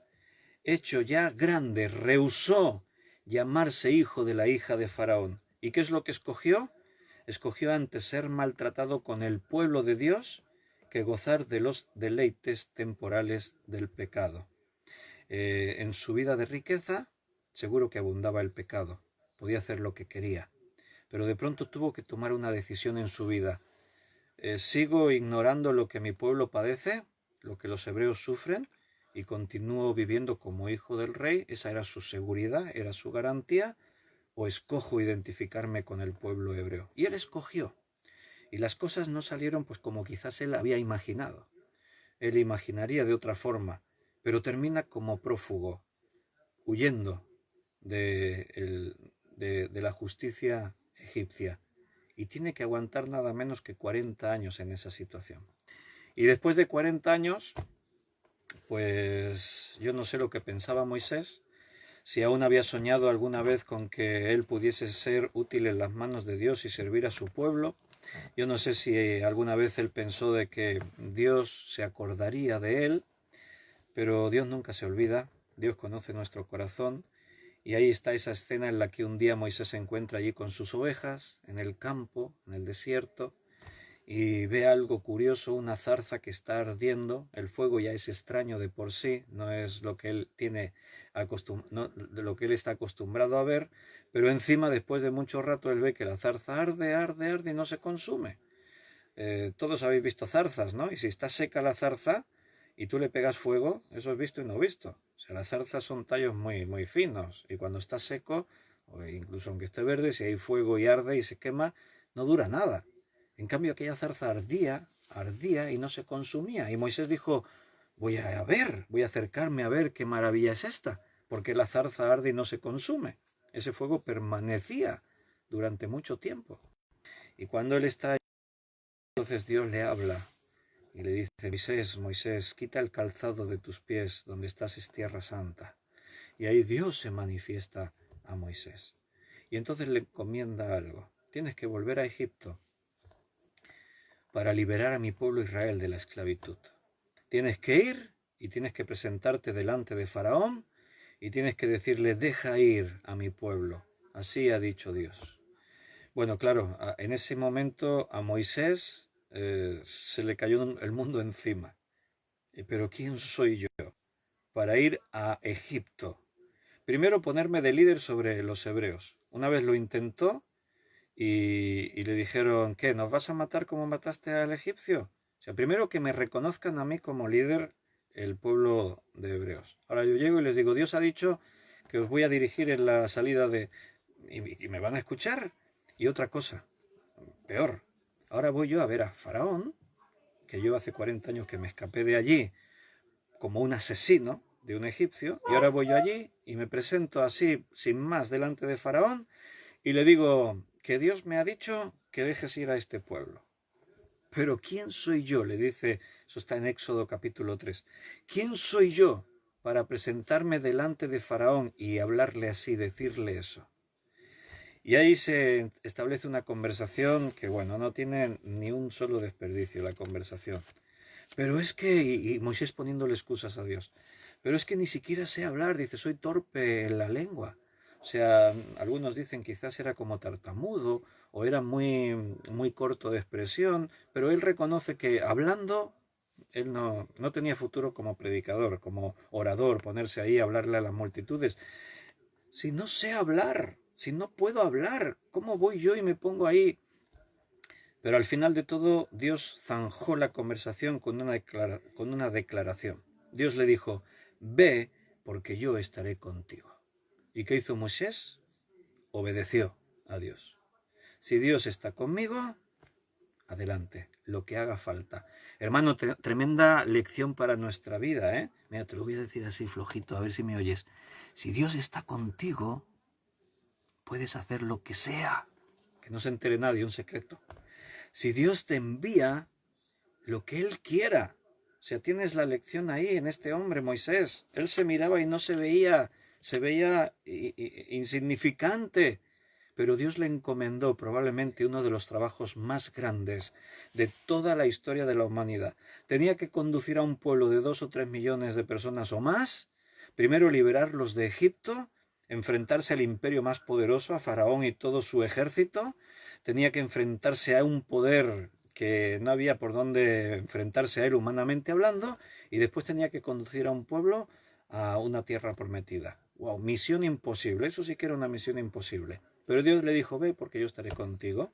hecho ya grande, rehusó llamarse hijo de la hija de Faraón. ¿Y qué es lo que escogió? Escogió antes ser maltratado con el pueblo de Dios que gozar de los deleites temporales del pecado. En su vida de riqueza, seguro que abundaba el pecado, podía hacer lo que quería, pero de pronto tuvo que tomar una decisión en su vida. ¿Sigo ignorando lo que mi pueblo padece, lo que los hebreos sufren, y continúo viviendo como hijo del rey? Esa era su seguridad, era su garantía. ¿O escojo identificarme con el pueblo hebreo? Y él escogió. Y las cosas no salieron pues como quizás él había imaginado. Él imaginaría de otra forma, pero termina como prófugo, huyendo de la justicia egipcia. Y tiene que aguantar nada menos que 40 años en esa situación. Y después de 40 años, pues yo no sé lo que pensaba Moisés, si aún había soñado alguna vez con que él pudiese ser útil en las manos de Dios y servir a su pueblo. Yo no sé si alguna vez él pensó de que Dios se acordaría de él, pero Dios nunca se olvida, Dios conoce nuestro corazón. Y ahí está esa escena en la que un día Moisés se encuentra allí con sus ovejas, en el campo, en el desierto, y ve algo curioso, una zarza que está ardiendo. El fuego ya es extraño de por sí, no es lo que él de lo que él está acostumbrado a ver, pero encima después de mucho rato él ve que la zarza arde, arde, arde y no se consume. Todos habéis visto zarzas, ¿no? Y si está seca la zarza y tú le pegas fuego, eso es visto y no visto. O sea, las zarzas son tallos muy, muy finos, y cuando está seco, o incluso aunque esté verde, si hay fuego y arde y se quema, no dura nada. En cambio, aquella zarza ardía y no se consumía. Y Moisés dijo, voy a acercarme a ver qué maravilla es esta. porque la zarza arde y no se consume. Ese fuego permanecía durante mucho tiempo. Y cuando él está ahí, entonces Dios le habla y le dice: Moisés, Moisés, quita el calzado de tus pies, donde estás es tierra santa. Y ahí Dios se manifiesta a Moisés. Y entonces le encomienda algo: tienes que volver a Egipto para liberar a mi pueblo Israel de la esclavitud. Tienes que ir y tienes que presentarte delante de Faraón y tienes que decirle: deja ir a mi pueblo. Así ha dicho Dios. Bueno, claro, en ese momento a Moisés se le cayó el mundo encima. Pero ¿quién soy yo para ir a Egipto? Primero ponerme de líder sobre los hebreos. Una vez lo intentó y le dijeron: ¿qué? ¿Nos vas a matar como mataste al egipcio? O sea, primero que me reconozcan a mí como líder el pueblo de hebreos. Ahora yo llego y les digo: Dios ha dicho que os voy a dirigir en la salida de... y me van a escuchar. Y otra cosa, peor, ahora voy yo a ver a Faraón, que yo hace 40 años que me escapé de allí como un asesino de un egipcio, y ahora voy yo allí y me presento así, sin más, delante de Faraón, y le digo que Dios me ha dicho que dejes ir a este pueblo. Pero ¿quién soy yo? Le dice, eso está en Éxodo capítulo 3. ¿Quién soy yo para presentarme delante de Faraón y hablarle así, decirle eso? Y ahí se establece una conversación que, bueno, no tiene ni un solo desperdicio la conversación. Pero es que, y Moisés poniéndole excusas a Dios, pero es que ni siquiera sé hablar, dice, soy torpe en la lengua. O sea, algunos dicen quizás era como tartamudo o era muy corto de expresión, pero él reconoce que hablando, él no tenía futuro como predicador, como orador, ponerse ahí a hablarle a las multitudes. Si no sé hablar, si no puedo hablar, ¿cómo voy yo y me pongo ahí? Pero al final de todo, Dios zanjó la conversación con una declaración. Dios le dijo: ve, porque yo estaré contigo. ¿Y qué hizo Moisés? Obedeció a Dios. Si Dios está conmigo, adelante, lo que haga falta. Hermano, tremenda lección para nuestra vida, ¿eh? Mira, te lo voy a decir así flojito, a ver si me oyes. Si Dios está contigo, puedes hacer lo que sea. Que no se entere nadie, un secreto. Si Dios te envía, lo que Él quiera. O sea, tienes la lección ahí en este hombre, Moisés. Él se miraba y no se veía insignificante. Pero Dios le encomendó probablemente uno de los trabajos más grandes de toda la historia de la humanidad. Tenía que conducir a un pueblo de 2 o 3 millones de personas o más, primero liberarlos de Egipto, enfrentarse al imperio más poderoso, a Faraón y todo su ejército. Tenía que enfrentarse a un poder que no había por dónde enfrentarse a él humanamente hablando, y después tenía que conducir a un pueblo a una tierra prometida. Wow, misión imposible, eso sí que era una misión imposible. Pero Dios le dijo: ve, porque yo estaré contigo.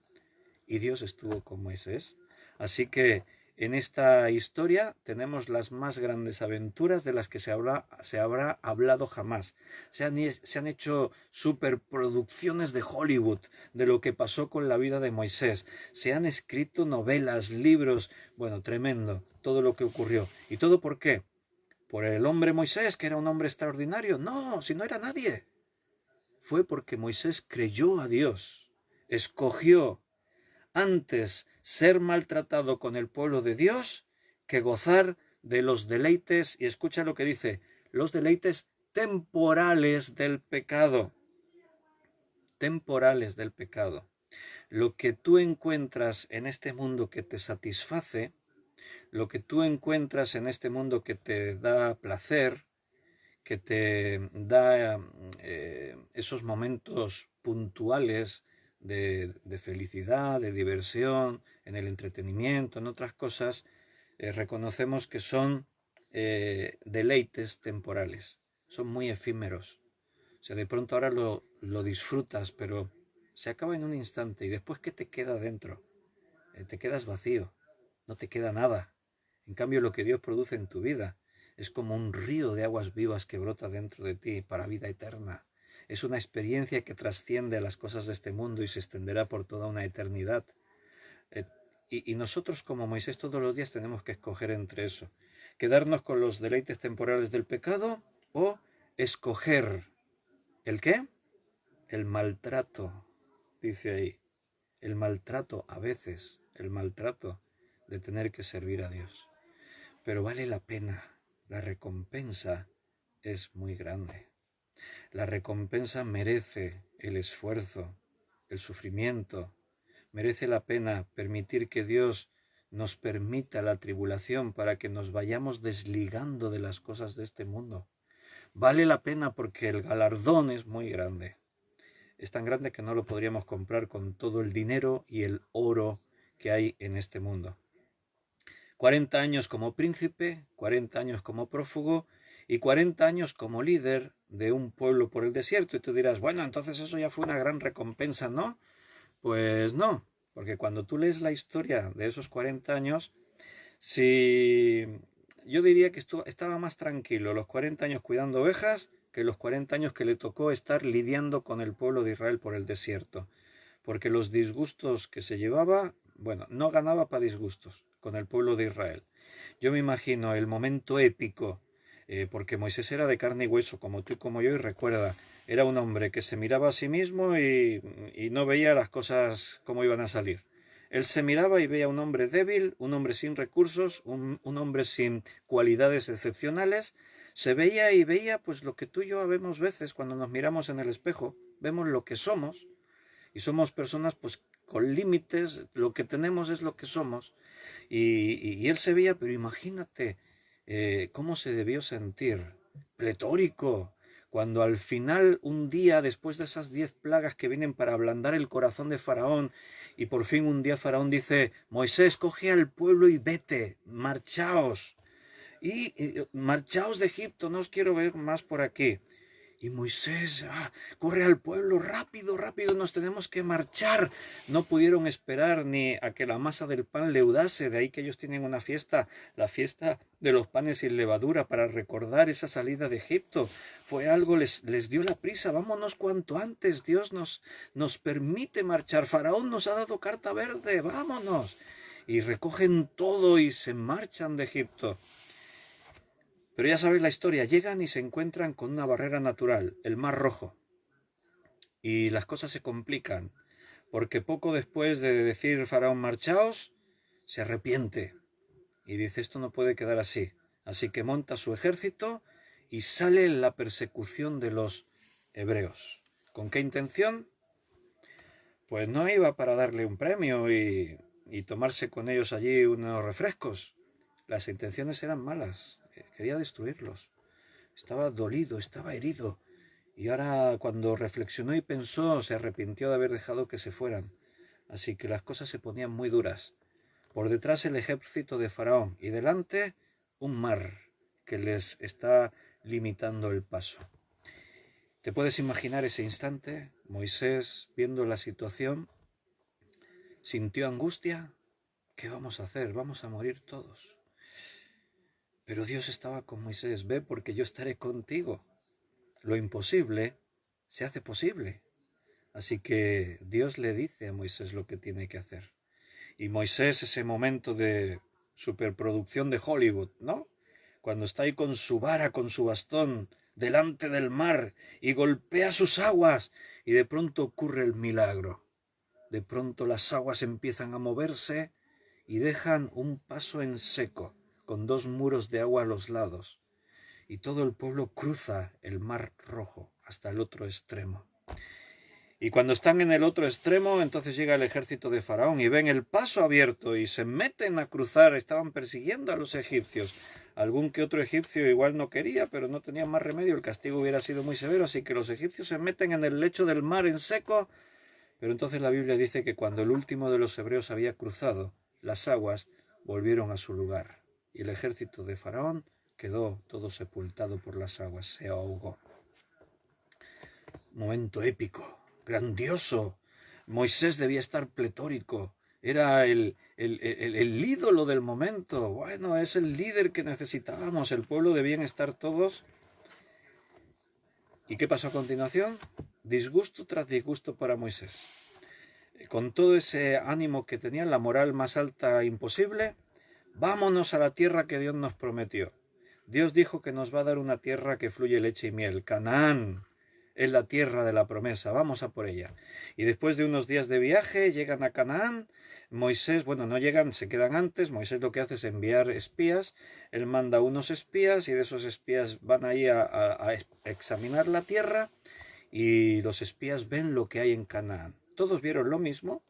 Y Dios estuvo con Moisés. Así que en esta historia tenemos las más grandes aventuras de las que se habrá hablado jamás. Se han hecho superproducciones de Hollywood de lo que pasó con la vida de Moisés. Se han escrito novelas, libros, bueno, tremendo, todo lo que ocurrió. ¿Y todo por qué? ¿Por el hombre Moisés, que era un hombre extraordinario? No, si no era nadie. Fue porque Moisés creyó a Dios, escogió antes ser maltratado con el pueblo de Dios que gozar de los deleites, y escucha lo que dice, los deleites temporales del pecado. Temporales del pecado. Lo que tú encuentras en este mundo que te satisface, lo que tú encuentras en este mundo que te da placer, que te da esos momentos puntuales de felicidad, de diversión, en el entretenimiento, en otras cosas, reconocemos que son deleites temporales, son muy efímeros. O sea, de pronto ahora lo disfrutas, pero se acaba en un instante. ¿Y después qué te queda dentro? Te quedas vacío, no te queda nada. En cambio, lo que Dios produce en tu vida es como un río de aguas vivas que brota dentro de ti para vida eterna. Es una experiencia que trasciende a las cosas de este mundo y se extenderá por toda una eternidad. Y nosotros, como Moisés, todos los días tenemos que escoger entre eso. Quedarnos con los deleites temporales del pecado o escoger ¿el qué? El maltrato, dice ahí. El maltrato, a veces, el maltrato de tener que servir a Dios. Pero vale la pena, la recompensa es muy grande. La recompensa merece el esfuerzo, el sufrimiento, merece la pena permitir que Dios nos permita la tribulación para que nos vayamos desligando de las cosas de este mundo. Vale la pena porque el galardón es muy grande. Es tan grande que no lo podríamos comprar con todo el dinero y el oro que hay en este mundo. 40 años como príncipe, 40 años como prófugo y 40 años como líder de un pueblo por el desierto. Y tú dirás, bueno, entonces eso ya fue una gran recompensa, ¿no? Pues no, porque cuando tú lees la historia de esos 40 años, si yo diría que estaba más tranquilo los 40 años cuidando ovejas que los 40 años que le tocó estar lidiando con el pueblo de Israel por el desierto. Porque los disgustos que se llevaba, bueno, no ganaba para disgustos con el pueblo de Israel. Yo me imagino el momento épico, porque Moisés era de carne y hueso, como tú y como yo, y recuerda, era un hombre que se miraba a sí mismo y no veía las cosas como iban a salir. Él se miraba y veía un hombre débil, un hombre sin recursos, un hombre sin cualidades excepcionales. Se veía y veía pues lo que tú y yo vemos veces cuando nos miramos en el espejo. Vemos lo que somos y somos personas pues con límites, lo que tenemos es lo que somos. Y él se veía, pero imagínate cómo se debió sentir, pletórico, cuando al final, un día, después de esas 10 plagas que vienen para ablandar el corazón de Faraón, y por fin un día Faraón dice, Moisés, coge al pueblo y vete, marchaos, y marchaos de Egipto, no os quiero ver más por aquí. Y Moisés, corre al pueblo, rápido, rápido, nos tenemos que marchar. No pudieron esperar ni a que la masa del pan leudase, de ahí que ellos tienen una fiesta, la fiesta de los panes sin levadura, para recordar esa salida de Egipto. Fue algo, les dio la prisa, vámonos cuanto antes, Dios nos permite marchar, Faraón nos ha dado carta verde, vámonos. Y recogen todo y se marchan de Egipto. Pero ya sabéis la historia, llegan y se encuentran con una barrera natural, el Mar Rojo. Y las cosas se complican, porque poco después de decir Faraón marchaos, se arrepiente y dice esto no puede quedar así. Así que monta su ejército y sale en la persecución de los hebreos. ¿Con qué intención? Pues no iba para darle un premio y tomarse con ellos allí unos refrescos. Las intenciones eran malas. Quería destruirlos. Estaba dolido, estaba herido. Y ahora cuando reflexionó y pensó, se arrepintió de haber dejado que se fueran. Así que las cosas se ponían muy duras. Por detrás el ejército de Faraón y delante un mar que les está limitando el paso. ¿Te puedes imaginar ese instante? Moisés, viendo la situación, sintió angustia. ¿Qué vamos a hacer? Vamos a morir todos. Pero Dios estaba con Moisés, ve porque yo estaré contigo. Lo imposible se hace posible. Así que Dios le dice a Moisés lo que tiene que hacer. Y Moisés, ese momento de superproducción de Hollywood, ¿no? Cuando está ahí con su vara, con su bastón, delante del mar y golpea sus aguas y de pronto ocurre el milagro. De pronto las aguas empiezan a moverse y dejan un paso en seco, con 2 muros de agua a los lados, y todo el pueblo cruza el Mar Rojo hasta el otro extremo. Y cuando están en el otro extremo, entonces llega el ejército de Faraón y ven el paso abierto y se meten a cruzar, estaban persiguiendo a los egipcios. Algún que otro egipcio igual no quería, pero no tenía más remedio, el castigo hubiera sido muy severo, así que los egipcios se meten en el lecho del mar en seco. Pero entonces la Biblia dice que cuando el último de los hebreos había cruzado, las aguas volvieron a su lugar y el ejército de Faraón quedó todo sepultado por las aguas, se ahogó. Momento épico, grandioso. Moisés debía estar pletórico, era el ídolo del momento. Bueno, es el líder que necesitábamos, el pueblo debían estar todos. ¿Y qué pasó a continuación? Disgusto tras disgusto para Moisés. Con todo ese ánimo que tenía, la moral más alta imposible, vámonos a la tierra que Dios nos prometió. Dios dijo que nos va a dar una tierra que fluye leche y miel. Canaán es la tierra de la promesa, vamos a por ella. Y después de unos días de viaje llegan a Canaán. Moisés, bueno, no llegan, se quedan antes. Moisés lo que hace es enviar espías. Él manda unos espías y de esos espías van ahí a examinar la tierra y los espías ven lo que hay en Canaán. Todos vieron lo mismo,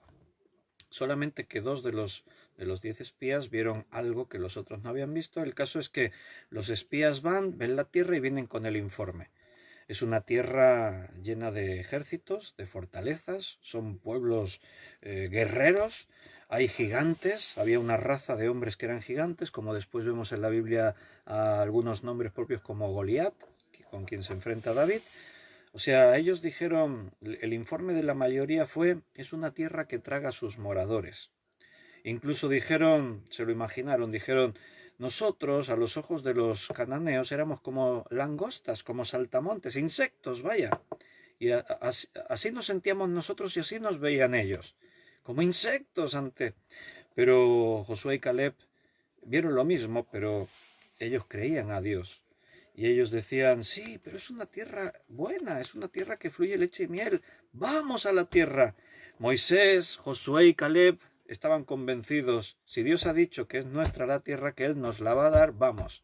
solamente que 2 de los 10 espías vieron algo que los otros no habían visto. El caso es que los espías van, ven la tierra y vienen con el informe. Es una tierra llena de ejércitos, de fortalezas, son pueblos guerreros, hay gigantes, había una raza de hombres que eran gigantes, como después vemos en la Biblia a algunos nombres propios como Goliat, con quien se enfrenta David. O sea, ellos dijeron, el informe de la mayoría fue, es una tierra que traga a sus moradores. Incluso dijeron, se lo imaginaron, dijeron, nosotros a los ojos de los cananeos éramos como langostas, como saltamontes, insectos, vaya. Y así nos sentíamos nosotros y así nos veían ellos, como insectos ante. Pero Josué y Caleb vieron lo mismo, pero ellos creían a Dios. Y ellos decían, sí, pero es una tierra buena, es una tierra que fluye leche y miel. Vamos a la tierra. Moisés, Josué y Caleb estaban convencidos, si Dios ha dicho que es nuestra la tierra, que Él nos la va a dar, vamos.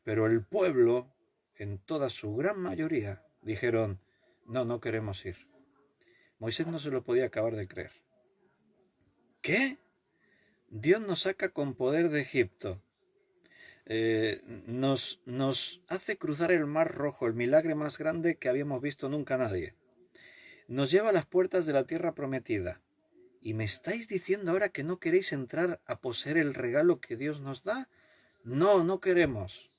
Pero el pueblo, en toda su gran mayoría, dijeron, no, no queremos ir. Moisés no se lo podía acabar de creer. ¿Qué? Dios nos saca con poder de Egipto. Nos hace cruzar el Mar Rojo, el milagro más grande que habíamos visto nunca nadie. Nos lleva a las puertas de la tierra prometida. ¿Y me estáis diciendo ahora que no queréis entrar a poseer el regalo que Dios nos da? No, no queremos.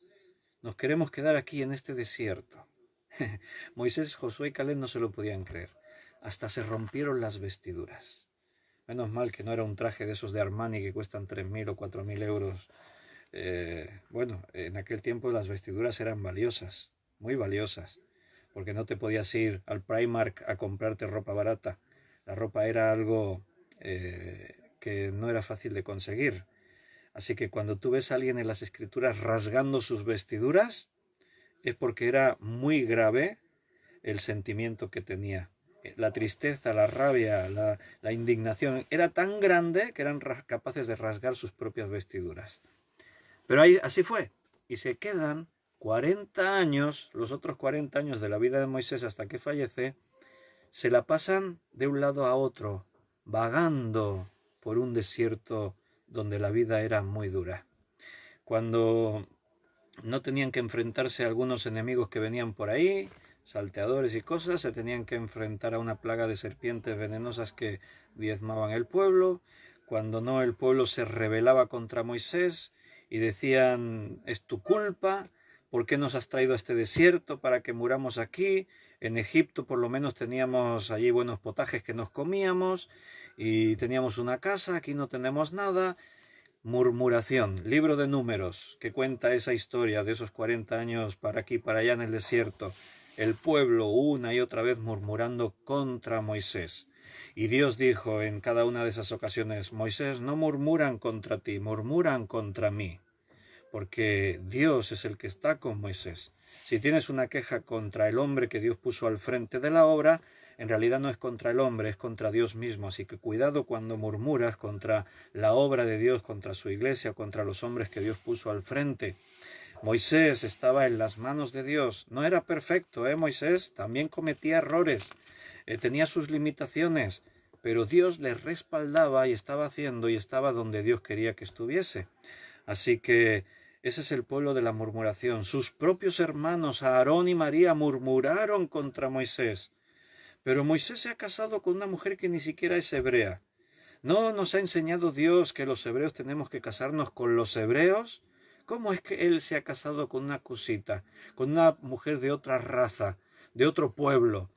Nos queremos quedar aquí en este desierto. Moisés, Josué y Caleb no se lo podían creer. Hasta se rompieron las vestiduras. Menos mal que no era un traje de esos de Armani que cuestan 3.000 o 4.000 euros. Bueno, en aquel tiempo las vestiduras eran valiosas, muy valiosas, porque no te podías ir al Primark a comprarte ropa barata. La ropa era algo que no era fácil de conseguir. Así que cuando tú ves a alguien en las escrituras rasgando sus vestiduras, es porque era muy grave el sentimiento que tenía. La tristeza, la rabia, la indignación, era tan grande que eran capaces de rasgar sus propias vestiduras. Pero ahí, así fue. Y se quedan 40 años, los otros 40 años de la vida de Moisés hasta que fallece, se la pasan de un lado a otro, vagando por un desierto donde la vida era muy dura. Cuando no tenían que enfrentarse a algunos enemigos que venían por ahí, salteadores y cosas, se tenían que enfrentar a una plaga de serpientes venenosas que diezmaban el pueblo. Cuando no, el pueblo se rebelaba contra Moisés y decían, es tu culpa, ¿por qué nos has traído a este desierto para que muramos aquí? En Egipto por lo menos teníamos allí buenos potajes que nos comíamos y teníamos una casa, aquí no tenemos nada. Murmuración, libro de Números, que cuenta esa historia de esos 40 años para aquí, para allá en el desierto. El pueblo una y otra vez murmurando contra Moisés. Y Dios dijo en cada una de esas ocasiones, Moisés, no murmuran contra ti, murmuran contra mí. Porque Dios es el que está con Moisés. Si tienes una queja contra el hombre que Dios puso al frente de la obra, en realidad no es contra el hombre, es contra Dios mismo. Así que cuidado cuando murmuras contra la obra de Dios, contra su iglesia, contra los hombres que Dios puso al frente. Moisés estaba en las manos de Dios. No era perfecto, Moisés también cometía errores, tenía sus limitaciones, pero Dios le respaldaba y estaba haciendo y estaba donde Dios quería que estuviese. Así que ese es el pueblo de la murmuración. Sus propios hermanos, Aarón y María, murmuraron contra Moisés. Pero Moisés se ha casado con una mujer que ni siquiera es hebrea. ¿No nos ha enseñado Dios que los hebreos tenemos que casarnos con los hebreos? ¿Cómo es que él se ha casado con una cosita, con una mujer de otra raza, de otro pueblo?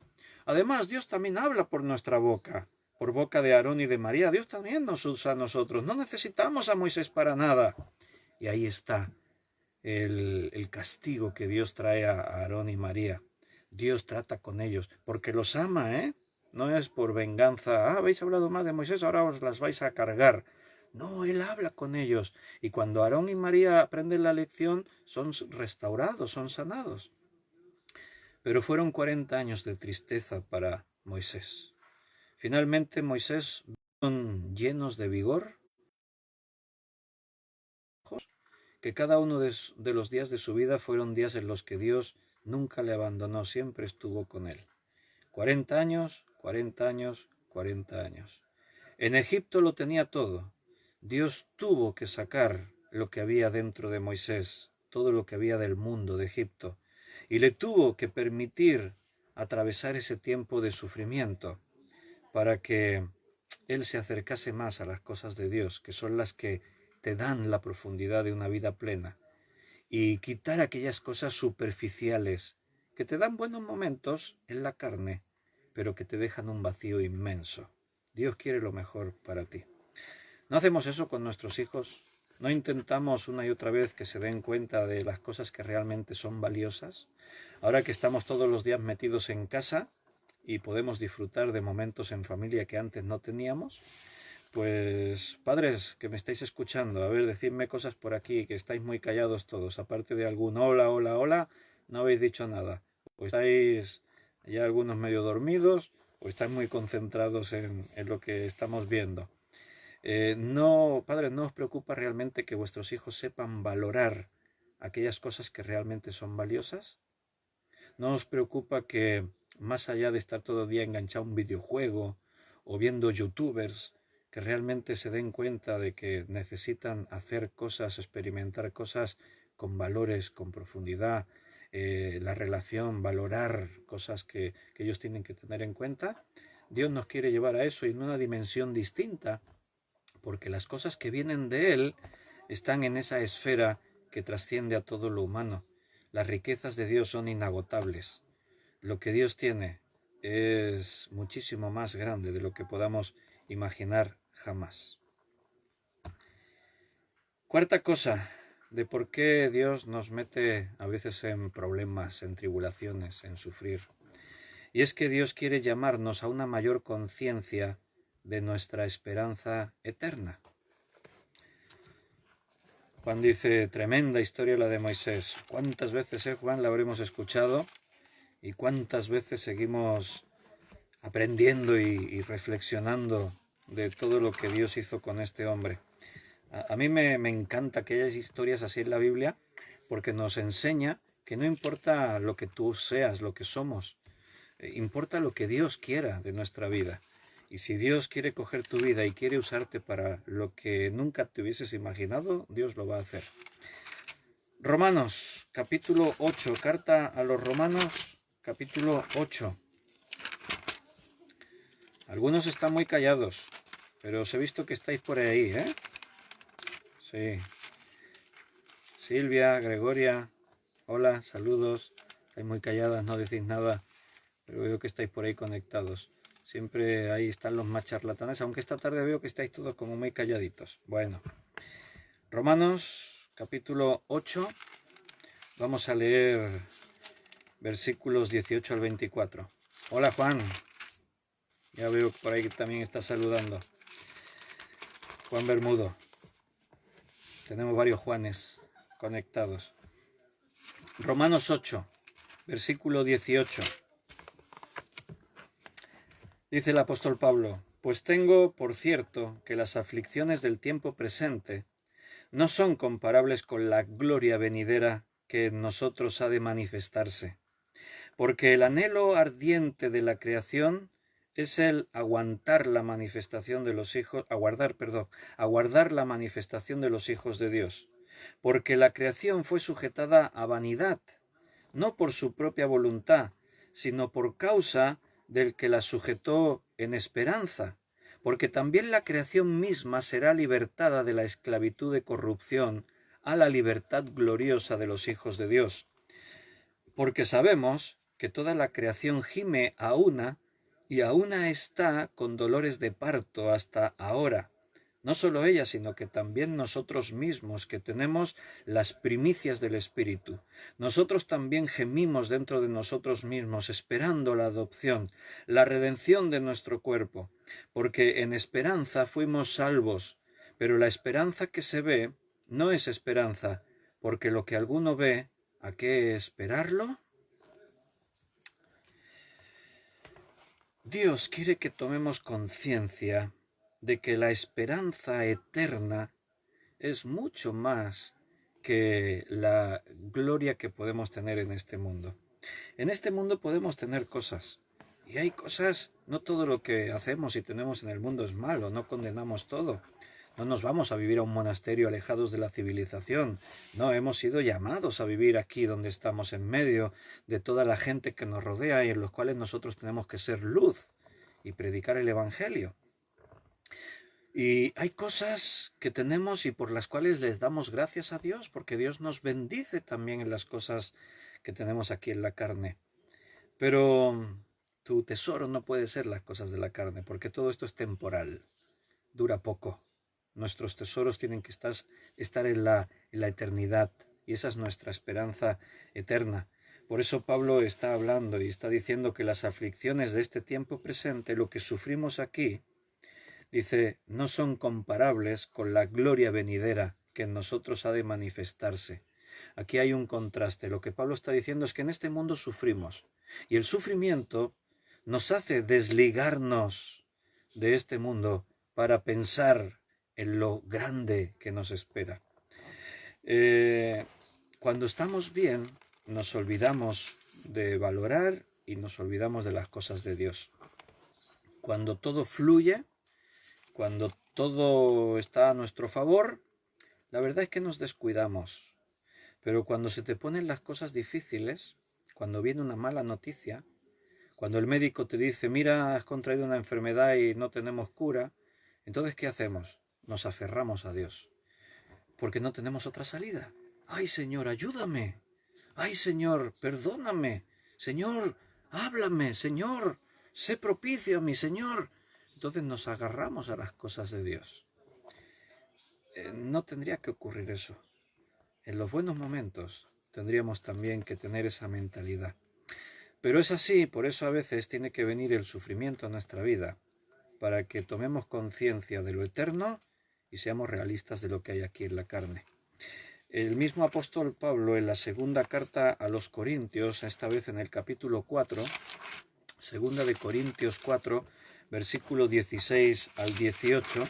Además, Dios también habla por nuestra boca, por boca de Aarón y de María. Dios también nos usa a nosotros. No necesitamos a Moisés para nada. Y ahí está el castigo que Dios trae a Aarón y María. Dios trata con ellos porque los ama, No es por venganza. Habéis hablado más de Moisés, ahora os las vais a cargar. No, Él habla con ellos. Y cuando Aarón y María aprenden la lección, son restaurados, son sanados. Pero fueron 40 años de tristeza para Moisés. Finalmente Moisés, llenos de vigor, que cada uno de los días de su vida fueron días en los que Dios nunca le abandonó, siempre estuvo con él. 40 años, 40 años, 40 años. En Egipto lo tenía todo. Dios tuvo que sacar lo que había dentro de Moisés, todo lo que había del mundo de Egipto, y le tuvo que permitir atravesar ese tiempo de sufrimiento para que él se acercase más a las cosas de Dios, que son las que te dan la profundidad de una vida plena, y quitar aquellas cosas superficiales que te dan buenos momentos en la carne, pero que te dejan un vacío inmenso. Dios quiere lo mejor para ti. ¿No hacemos eso con nuestros hijos? ¿No intentamos una y otra vez que se den cuenta de las cosas que realmente son valiosas? Ahora que estamos todos los días metidos en casa y podemos disfrutar de momentos en familia que antes no teníamos, pues padres que me estáis escuchando, a ver, decidme cosas por aquí, que estáis muy callados todos, aparte de algún hola, hola, hola, no habéis dicho nada. O estáis ya algunos medio dormidos, o estáis muy concentrados en lo que estamos viendo. No, padres, ¿no os preocupa realmente que vuestros hijos sepan valorar aquellas cosas que realmente son valiosas? ¿No os preocupa que más allá de estar todo el día enganchado a un videojuego o viendo youtubers, que realmente se den cuenta de que necesitan hacer cosas, experimentar cosas con valores, con profundidad, la relación, valorar cosas que ellos tienen que tener en cuenta? Dios nos quiere llevar a eso en una dimensión distinta, porque las cosas que vienen de Él están en esa esfera que trasciende a todo lo humano. Las riquezas de Dios son inagotables. Lo que Dios tiene es muchísimo más grande de lo que podamos imaginar jamás. Cuarta cosa de por qué Dios nos mete a veces en problemas, en tribulaciones, en sufrir. Y es que Dios quiere llamarnos a una mayor conciencia de nuestra esperanza eterna. Juan dice, tremenda historia la de Moisés. ¿Cuántas veces, Juan, la habremos escuchado? ¿Y cuántas veces seguimos aprendiendo y reflexionando de todo lo que Dios hizo con este hombre? A mí me encanta que haya historias así en la Biblia, porque nos enseña que no importa lo que tú seas, lo que somos, importa lo que Dios quiera de nuestra vida. Y si Dios quiere coger tu vida y quiere usarte para lo que nunca te hubieses imaginado, Dios lo va a hacer. Romanos, capítulo 8, carta a los Romanos, capítulo 8. Algunos están muy callados, pero os he visto que estáis por ahí, ¿eh? Sí. Silvia, Gregoria, hola, saludos. Estáis muy calladas, no decís nada, pero veo que estáis por ahí conectados. Siempre ahí están los más charlatanes, aunque esta tarde veo que estáis todos como muy calladitos. Bueno, Romanos capítulo 8, vamos a leer versículos 18 al 24. Hola Juan, ya veo que por ahí también está saludando. Juan Bermudo. Tenemos varios Juanes conectados. Romanos 8, versículo 18. Dice el apóstol Pablo, pues tengo por cierto que las aflicciones del tiempo presente no son comparables con la gloria venidera que en nosotros ha de manifestarse, porque el anhelo ardiente de la creación es el aguardar la manifestación de los hijos de Dios, porque la creación fue sujetada a vanidad, no por su propia voluntad, sino por causa del que la sujetó en esperanza, porque también la creación misma será libertada de la esclavitud de corrupción a la libertad gloriosa de los hijos de Dios. Porque sabemos que toda la creación gime a una, y a una está con dolores de parto hasta ahora. No solo ella, sino que también nosotros mismos, que tenemos las primicias del Espíritu. Nosotros también gemimos dentro de nosotros mismos, esperando la adopción, la redención de nuestro cuerpo, porque en esperanza fuimos salvos. Pero la esperanza que se ve no es esperanza, porque lo que alguno ve, ¿a qué esperarlo? Dios quiere que tomemos conciencia de que la esperanza eterna es mucho más que la gloria que podemos tener en este mundo. En este mundo podemos tener cosas, y hay cosas, no todo lo que hacemos y tenemos en el mundo es malo, no condenamos todo. No nos vamos a vivir a un monasterio alejados de la civilización. No, hemos sido llamados a vivir aquí donde estamos en medio de toda la gente que nos rodea y en los cuales nosotros tenemos que ser luz y predicar el Evangelio. Y hay cosas que tenemos y por las cuales les damos gracias a Dios, porque Dios nos bendice también en las cosas que tenemos aquí en la carne. Pero tu tesoro no puede ser las cosas de la carne, porque todo esto es temporal, dura poco. Nuestros tesoros tienen que estar en la eternidad, y esa es nuestra esperanza eterna. Por eso Pablo está hablando y está diciendo que las aflicciones de este tiempo presente, lo que sufrimos aquí, dice, no son comparables con la gloria venidera que en nosotros ha de manifestarse. Aquí hay un contraste. Lo que Pablo está diciendo es que en este mundo sufrimos, y el sufrimiento nos hace desligarnos de este mundo para pensar en lo grande que nos espera. Cuando estamos bien, nos olvidamos de valorar y nos olvidamos de las cosas de Dios. Cuando todo fluye, cuando todo está a nuestro favor, la verdad es que nos descuidamos. Pero cuando se te ponen las cosas difíciles, cuando viene una mala noticia, cuando el médico te dice, mira, has contraído una enfermedad y no tenemos cura, entonces ¿qué hacemos? Nos aferramos a Dios, porque no tenemos otra salida. ¡Ay, Señor, ayúdame! ¡Ay, Señor, perdóname! ¡Señor, háblame! ¡Señor, sé propicio a mi Señor! Entonces nos agarramos a las cosas de Dios. No tendría que ocurrir eso. En los buenos momentos tendríamos también que tener esa mentalidad. Pero es así, por eso a veces tiene que venir el sufrimiento a nuestra vida, para que tomemos conciencia de lo eterno y seamos realistas de lo que hay aquí en la carne. El mismo apóstol Pablo en la segunda carta a los Corintios, esta vez en el capítulo 4, segunda de Corintios 4, versículo 16 al 18,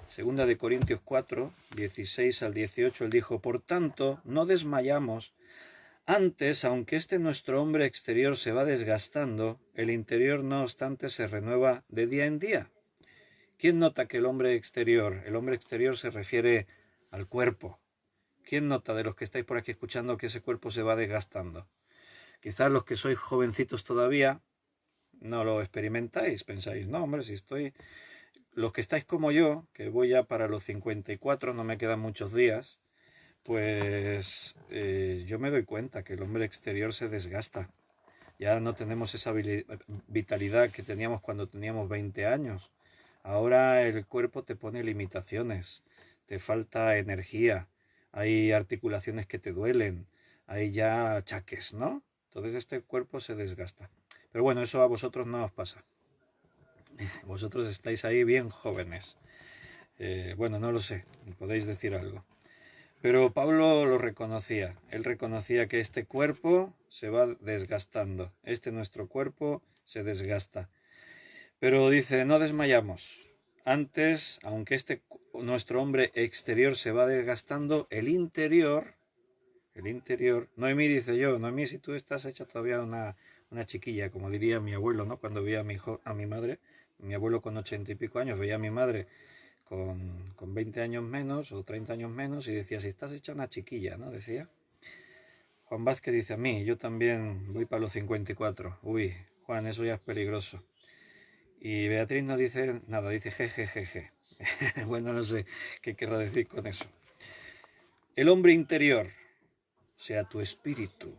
segunda de Corintios 4, 16 al 18, él dijo, por tanto, no desmayamos. Antes, aunque este nuestro hombre exterior se va desgastando, el interior no obstante se renueva de día en día. ¿Quién nota que el hombre exterior se refiere al cuerpo? ¿Quién nota de los que estáis por aquí escuchando que ese cuerpo se va desgastando? Quizás los que sois jovencitos todavía no lo experimentáis, pensáis, no hombre, si estoy... Los que estáis como yo, que voy ya para los 54, no me quedan muchos días, pues yo me doy cuenta que el hombre exterior se desgasta. Ya no tenemos esa vitalidad que teníamos cuando teníamos 20 años. Ahora el cuerpo te pone limitaciones, te falta energía, hay articulaciones que te duelen, hay ya achaques, ¿no? Entonces este cuerpo se desgasta. Pero bueno, eso a vosotros no os pasa. Vosotros estáis ahí bien jóvenes. Bueno, no lo sé, podéis decir algo. Pero Pablo lo reconocía. Él reconocía que este cuerpo se va desgastando. Nuestro cuerpo se desgasta. Pero dice, no desmayamos. Antes, aunque nuestro hombre exterior se va desgastando, el interior, Noemí dice yo, Noemí, si tú estás hecha todavía una chiquilla, como diría mi abuelo, ¿no? Cuando veía a mi madre, mi abuelo con 80 y pico años, veía a mi madre con 20 años menos o 30 años menos y decía, si estás hecha una chiquilla, ¿no? Decía. Juan Vázquez dice a mí, yo también voy para los 54. Uy, Juan, eso ya es peligroso. Y Beatriz no dice nada, dice jejejeje. Bueno, no sé qué querrá decir con eso. El hombre interior, o sea, tu espíritu,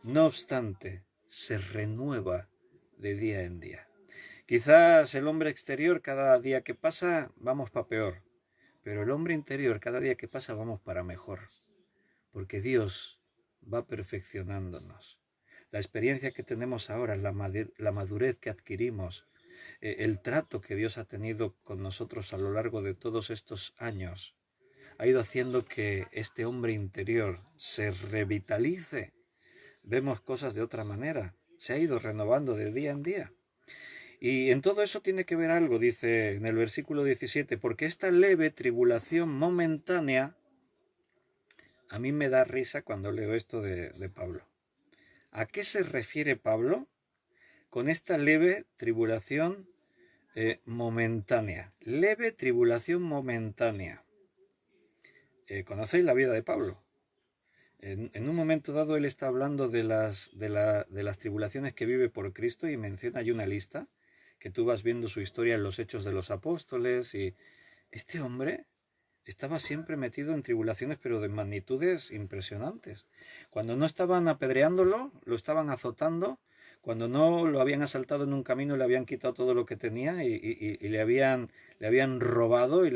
no obstante, se renueva de día en día. Quizás el hombre exterior cada día que pasa vamos para peor, pero el hombre interior cada día que pasa vamos para mejor, porque Dios va perfeccionándonos. La experiencia que tenemos ahora, la madurez que adquirimos, el trato que Dios ha tenido con nosotros a lo largo de todos estos años ha ido haciendo que este hombre interior se revitalice. Vemos cosas de otra manera, se ha ido renovando de día en día. Y en todo eso tiene que ver algo, dice en el versículo 17, porque esta leve tribulación momentánea, a mí me da risa cuando leo esto de Pablo. ¿A qué se refiere Pablo con esta leve tribulación momentánea? Leve tribulación momentánea. ¿Conocéis la vida de Pablo? En un momento dado él está hablando de las tribulaciones que vive por Cristo y menciona ahí una lista que tú vas viendo su historia en los Hechos de los Apóstoles, y este hombre estaba siempre metido en tribulaciones, pero de magnitudes impresionantes. Cuando no estaban apedreándolo, lo estaban azotando. Cuando no lo habían asaltado en un camino, le habían quitado todo lo que tenía y le habían robado y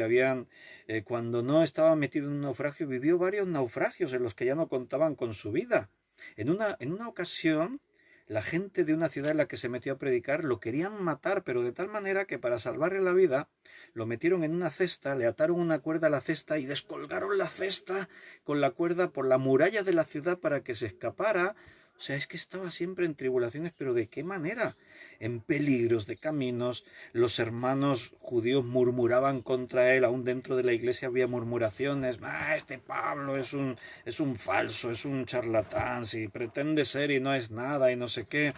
cuando no estaba metido en un naufragio, vivió varios naufragios en los que ya no contaban con su vida. En una ocasión, la gente de una ciudad en la que se metió a predicar lo querían matar, pero de tal manera que para salvarle la vida lo metieron en una cesta, le ataron una cuerda a la cesta y descolgaron la cesta con la cuerda por la muralla de la ciudad para que se escapara. O sea, es que estaba siempre en tribulaciones, pero ¿de qué manera? En peligros de caminos. Los hermanos judíos murmuraban contra él, aún dentro de la iglesia había murmuraciones. Este Pablo es un falso, es un charlatán, si pretende ser y no es nada y no sé qué.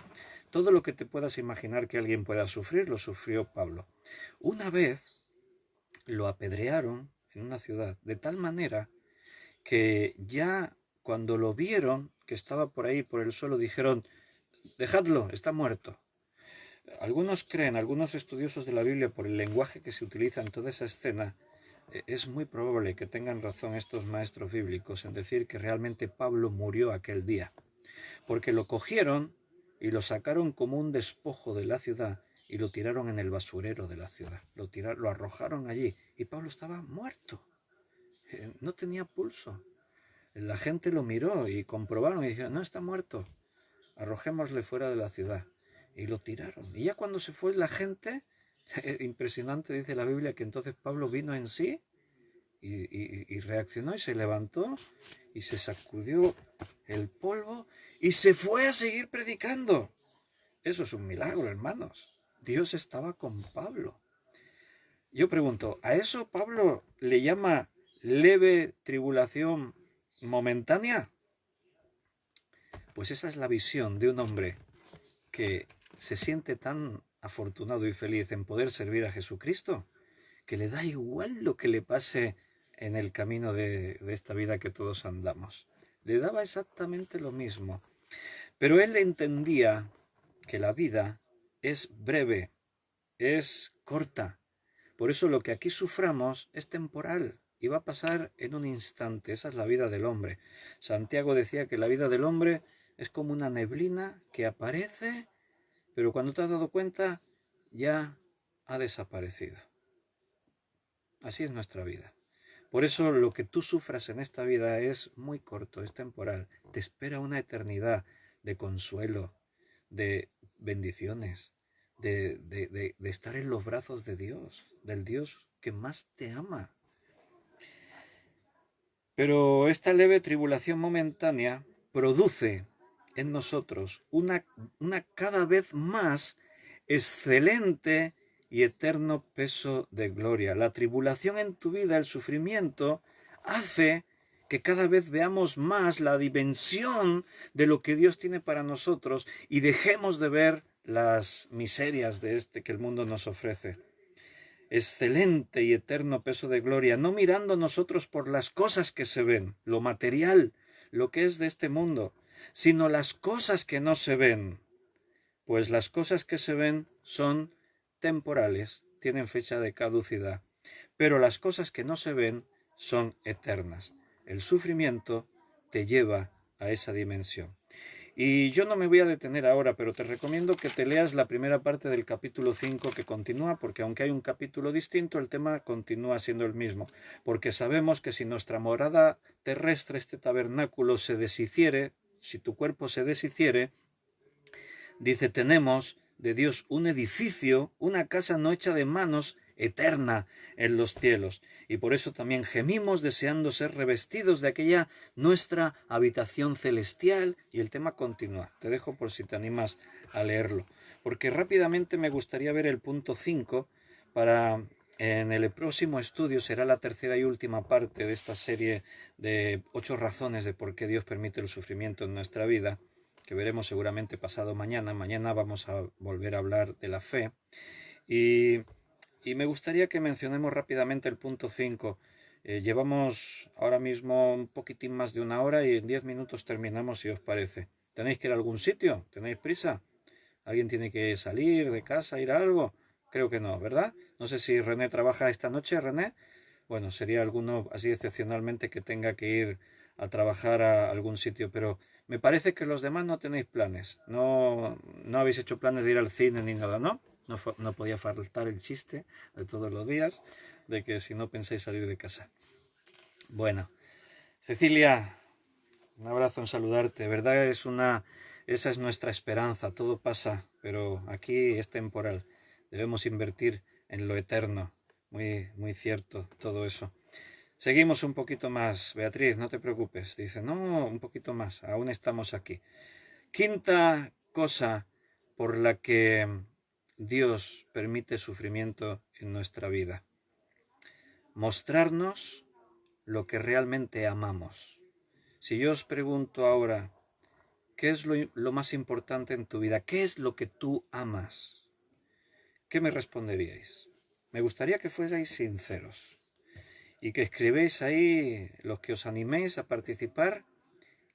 Todo lo que te puedas imaginar que alguien pueda sufrir, lo sufrió Pablo. Una vez lo apedrearon en una ciudad, de tal manera que ya cuando lo vieron, que estaba por ahí, por el suelo, dijeron, dejadlo, está muerto. Algunos creen, algunos estudiosos de la Biblia, por el lenguaje que se utiliza en toda esa escena, es muy probable que tengan razón estos maestros bíblicos en decir que realmente Pablo murió aquel día, porque lo cogieron y lo sacaron como un despojo de la ciudad y lo tiraron en el basurero de la ciudad, lo arrojaron allí y Pablo estaba muerto, no tenía pulso. La gente lo miró y comprobaron y dijeron, no, está muerto, arrojémosle fuera de la ciudad. Y lo tiraron. Y ya cuando se fue la gente, impresionante dice la Biblia, que entonces Pablo vino en sí y reaccionó y se levantó y se sacudió el polvo y se fue a seguir predicando. Eso es un milagro, hermanos. Dios estaba con Pablo. Yo pregunto, ¿a eso Pablo le llama leve tribulación momentánea? Pues esa es la visión de un hombre que se siente tan afortunado y feliz en poder servir a Jesucristo, que le da igual lo que le pase en el camino de esta vida que todos andamos. Le daba exactamente lo mismo. Pero él entendía que la vida es breve, es corta. Por eso lo que aquí suframos es temporal y va a pasar en un instante. Esa es la vida del hombre. Santiago decía que la vida del hombre es como una neblina que aparece, pero cuando te has dado cuenta ya ha desaparecido. Así es nuestra vida. Por eso lo que tú sufras en esta vida es muy corto, es temporal. Te espera una eternidad de consuelo, de bendiciones, de estar en los brazos de Dios, del Dios que más te ama. Pero esta leve tribulación momentánea produce en nosotros una cada vez más excelente y eterno peso de gloria. La tribulación en tu vida, el sufrimiento, hace que cada vez veamos más la dimensión de lo que Dios tiene para nosotros y dejemos de ver las miserias que el mundo nos ofrece. Excelente y eterno peso de gloria, no mirando nosotros por las cosas que se ven, lo material, lo que es de este mundo, sino las cosas que no se ven, pues las cosas que se ven son temporales, tienen fecha de caducidad, pero las cosas que no se ven son eternas. El sufrimiento te lleva a esa dimensión. Y yo no me voy a detener ahora, pero te recomiendo que te leas la primera parte del capítulo 5 que continúa, porque aunque hay un capítulo distinto, el tema continúa siendo el mismo. Porque sabemos que si nuestra morada terrestre, este tabernáculo, se deshiciere, si tu cuerpo se deshiciere, dice, tenemos de Dios, un edificio, una casa no hecha de manos, eterna en los cielos. Y por eso también gemimos deseando ser revestidos de aquella nuestra habitación celestial. Y el tema continúa. Te dejo por si te animas a leerlo. Porque rápidamente me gustaría ver el punto 5 para... En el próximo estudio será la tercera y última parte de esta serie de 8 razones de por qué Dios permite el sufrimiento en nuestra vida, que veremos seguramente pasado mañana. Mañana vamos a volver a hablar de la fe. Y me gustaría que mencionemos rápidamente el punto 5. Llevamos ahora mismo un poquitín más de una hora y en 10 minutos terminamos, si os parece. ¿Tenéis que ir a algún sitio? ¿Tenéis prisa? ¿Alguien tiene que salir de casa, ir a algo? Creo que no, ¿verdad? No sé si René trabaja esta noche, René. Bueno, sería alguno así excepcionalmente que tenga que ir a trabajar a algún sitio, pero me parece que los demás no tenéis planes. No habéis hecho planes de ir al cine ni nada, ¿no? No podía faltar el chiste de todos los días de que si no pensáis salir de casa. Bueno, Cecilia, un abrazo, en saludarte. ¿Verdad? Esa es nuestra esperanza. Todo pasa, pero aquí es temporal. Debemos invertir en lo eterno. Muy, muy cierto todo eso. Seguimos un poquito más. Beatriz, no te preocupes. Dice, no, un poquito más. Aún estamos aquí. Quinta cosa por la que Dios permite sufrimiento en nuestra vida. Mostrarnos lo que realmente amamos. Si yo os pregunto ahora, ¿qué es lo más importante en tu vida? ¿Qué es lo que tú amas? ¿Qué me responderíais? Me gustaría que fueseis sinceros y que escribáis ahí, los que os animéis a participar,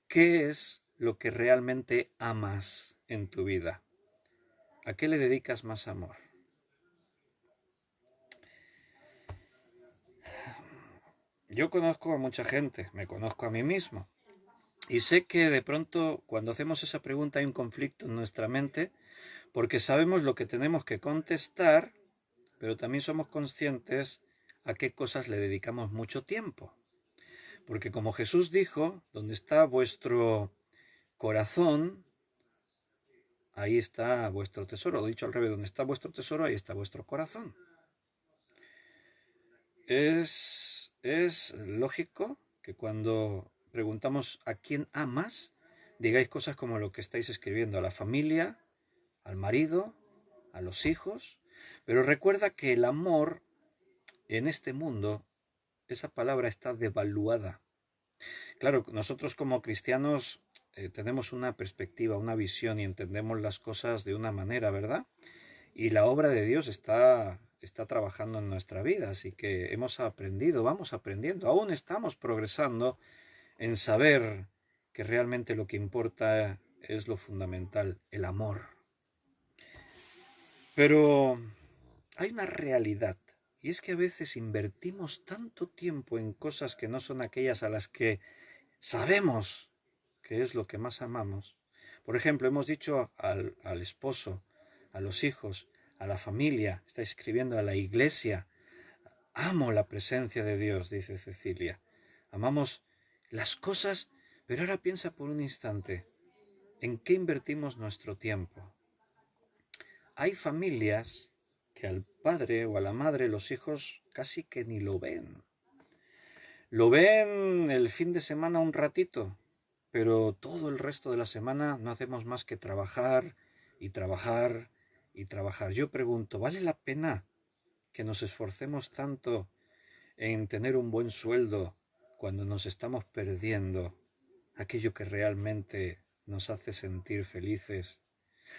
¿qué es lo que realmente amas en tu vida? ¿A qué le dedicas más amor? Yo conozco a mucha gente, me conozco a mí mismo, y sé que de pronto cuando hacemos esa pregunta hay un conflicto en nuestra mente, porque sabemos lo que tenemos que contestar, pero también somos conscientes a qué cosas le dedicamos mucho tiempo. Porque como Jesús dijo, donde está vuestro corazón, ahí está vuestro tesoro. Dicho al revés, donde está vuestro tesoro, ahí está vuestro corazón. Es lógico que cuando preguntamos a quién amas, digáis cosas como lo que estáis escribiendo, a la familia, al marido, a los hijos. Pero recuerda que el amor en este mundo, esa palabra está devaluada. Claro, nosotros como cristianos tenemos una perspectiva, una visión y entendemos las cosas de una manera, ¿verdad? Y la obra de Dios está trabajando en nuestra vida, así que hemos aprendido, vamos aprendiendo, aún estamos progresando en saber que realmente lo que importa es lo fundamental, el amor. Pero hay una realidad, y es que a veces invertimos tanto tiempo en cosas que no son aquellas a las que sabemos que es lo que más amamos. Por ejemplo, hemos dicho al esposo, a los hijos, a la familia, está escribiendo a la iglesia. Amo la presencia de Dios, dice Cecilia. Amamos las cosas, pero ahora piensa por un instante, ¿en qué invertimos nuestro tiempo? Hay familias que al padre o a la madre los hijos casi que ni lo ven. Lo ven el fin de semana un ratito, pero todo el resto de la semana no hacemos más que trabajar y trabajar y trabajar. Yo pregunto, ¿vale la pena que nos esforcemos tanto en tener un buen sueldo cuando nos estamos perdiendo aquello que realmente nos hace sentir felices,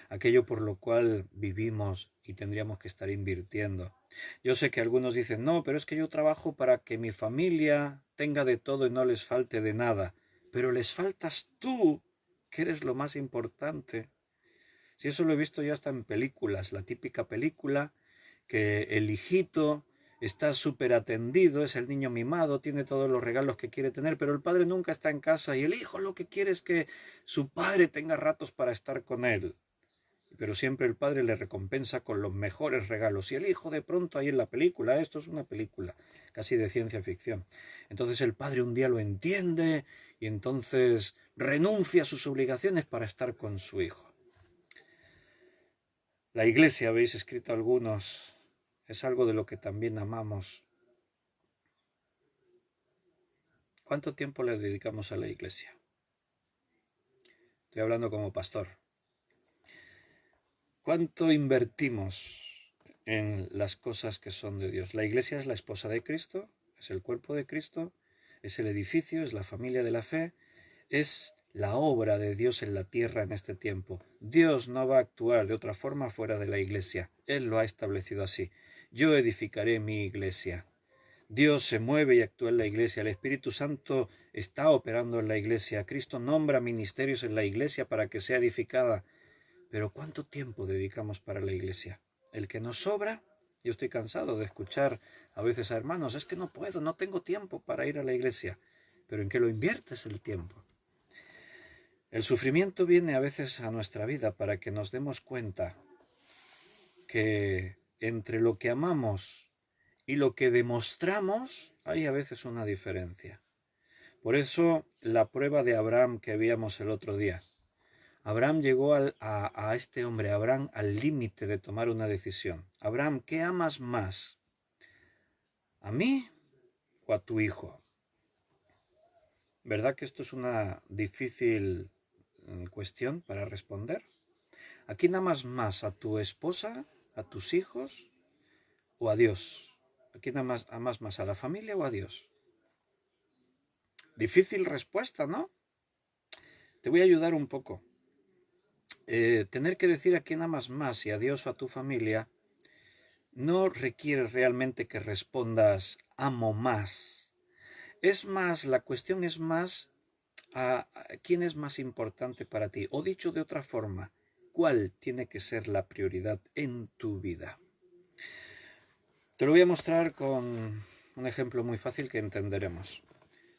aquello por lo cual vivimos y tendríamos que estar invirtiendo? Yo sé que algunos dicen, no, pero es que yo trabajo para que mi familia tenga de todo y no les falte de nada. Pero les faltas tú, que eres lo más importante. Si eso lo he visto yo hasta en películas, la típica película que el hijito está súper atendido, es el niño mimado, tiene todos los regalos que quiere tener, pero el padre nunca está en casa y el hijo lo que quiere es que su padre tenga ratos para estar con él. Pero siempre el padre le recompensa con los mejores regalos. Y el hijo de pronto ahí en la película, esto es una película casi de ciencia ficción. Entonces el padre un día lo entiende y entonces renuncia a sus obligaciones para estar con su hijo. La iglesia, habéis escrito algunos, es algo de lo que también amamos. ¿Cuánto tiempo le dedicamos a la iglesia? Estoy hablando como pastor. ¿Cuánto invertimos en las cosas que son de Dios? La iglesia es la esposa de Cristo, es el cuerpo de Cristo, es el edificio, es la familia de la fe, es la obra de Dios en la tierra en este tiempo. Dios no va a actuar de otra forma fuera de la iglesia. Él lo ha establecido así. Yo edificaré mi iglesia. Dios se mueve y actúa en la iglesia. El Espíritu Santo está operando en la iglesia. Cristo nombra ministerios en la iglesia para que sea edificada. Pero ¿cuánto tiempo dedicamos para la iglesia? El que nos sobra, yo estoy cansado de escuchar a veces a hermanos, es que no puedo, no tengo tiempo para ir a la iglesia. Pero ¿en qué lo inviertes el tiempo? El sufrimiento viene a veces a nuestra vida para que nos demos cuenta que entre lo que amamos y lo que demostramos hay a veces una diferencia. Por eso la prueba de Abraham que veíamos el otro día. Abraham llegó a este hombre, Abraham, al límite de tomar una decisión. Abraham, ¿qué amas más? ¿A mí o a tu hijo? ¿Verdad que esto es una difícil cuestión para responder? ¿A quién amas más? ¿A tu esposa? ¿A tus hijos? ¿O a Dios? ¿A quién amas más? ¿A la familia o a Dios? Difícil respuesta, ¿no? Te voy a ayudar un poco. Tener que decir a quién amas más, si a Dios o a tu familia, no requiere realmente que respondas amo más. Es más, la cuestión es más a quién es más importante para ti. O dicho de otra forma, ¿cuál tiene que ser la prioridad en tu vida? Te lo voy a mostrar con un ejemplo muy fácil que entenderemos.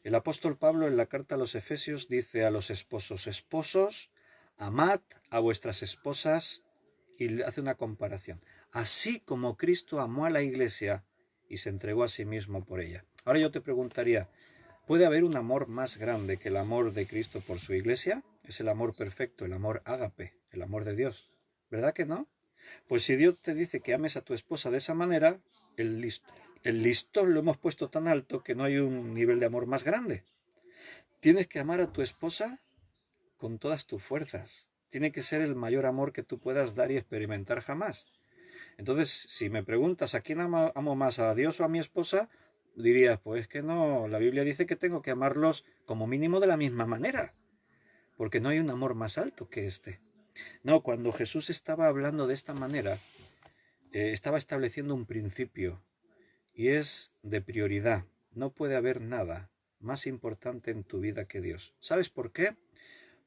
El apóstol Pablo en la carta a los Efesios dice a los esposos, esposos, amad a vuestras esposas, y hace una comparación. Así como Cristo amó a la iglesia y se entregó a sí mismo por ella. Ahora yo te preguntaría, ¿puede haber un amor más grande que el amor de Cristo por su iglesia? Es el amor perfecto, el amor ágape, el amor de Dios. ¿Verdad que no? Pues si Dios te dice que ames a tu esposa de esa manera, el listón lo hemos puesto tan alto que no hay un nivel de amor más grande. Tienes que amar a tu esposa con todas tus fuerzas. Tiene que ser el mayor amor que tú puedas dar y experimentar jamás. Entonces, si me preguntas a quién amo más, a Dios o a mi esposa, dirías, pues que no, la Biblia dice que tengo que amarlos como mínimo de la misma manera, porque no hay un amor más alto que este. No, cuando Jesús estaba hablando de esta manera, estaba estableciendo un principio, y es de prioridad. No puede haber nada más importante en tu vida que Dios. ¿Sabes por qué?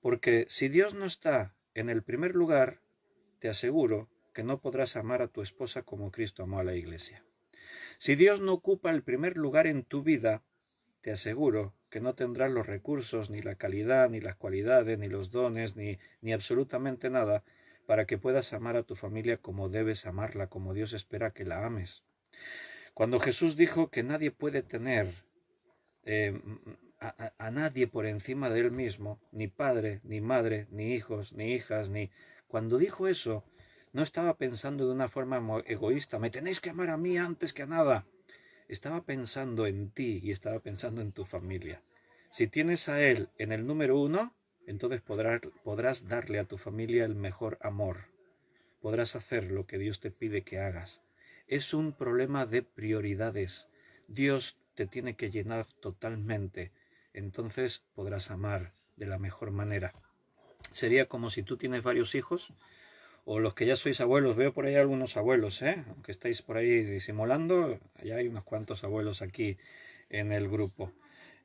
Porque si Dios no está en el primer lugar, te aseguro que no podrás amar a tu esposa como Cristo amó a la iglesia. Si Dios no ocupa el primer lugar en tu vida, te aseguro que no tendrás los recursos, ni la calidad, ni las cualidades, ni los dones, ni absolutamente nada para que puedas amar a tu familia como debes amarla, como Dios espera que la ames. Cuando Jesús dijo que nadie puede tener a nadie por encima de él mismo, ni padre, ni madre, ni hijos, ni hijas, ni... Cuando dijo eso, no estaba pensando de una forma egoísta, me tenéis que amar a mí antes que a nada. Estaba pensando en ti y estaba pensando en tu familia. Si tienes a él en el número 1, entonces podrás darle a tu familia el mejor amor. Podrás hacer lo que Dios te pide que hagas. Es un problema de prioridades. Dios te tiene que llenar totalmente. Entonces podrás amar de la mejor manera. Sería como si tú tienes varios hijos, o los que ya sois abuelos. Veo por ahí algunos abuelos, aunque estáis por ahí disimulando, ya hay unos cuantos abuelos aquí en el grupo.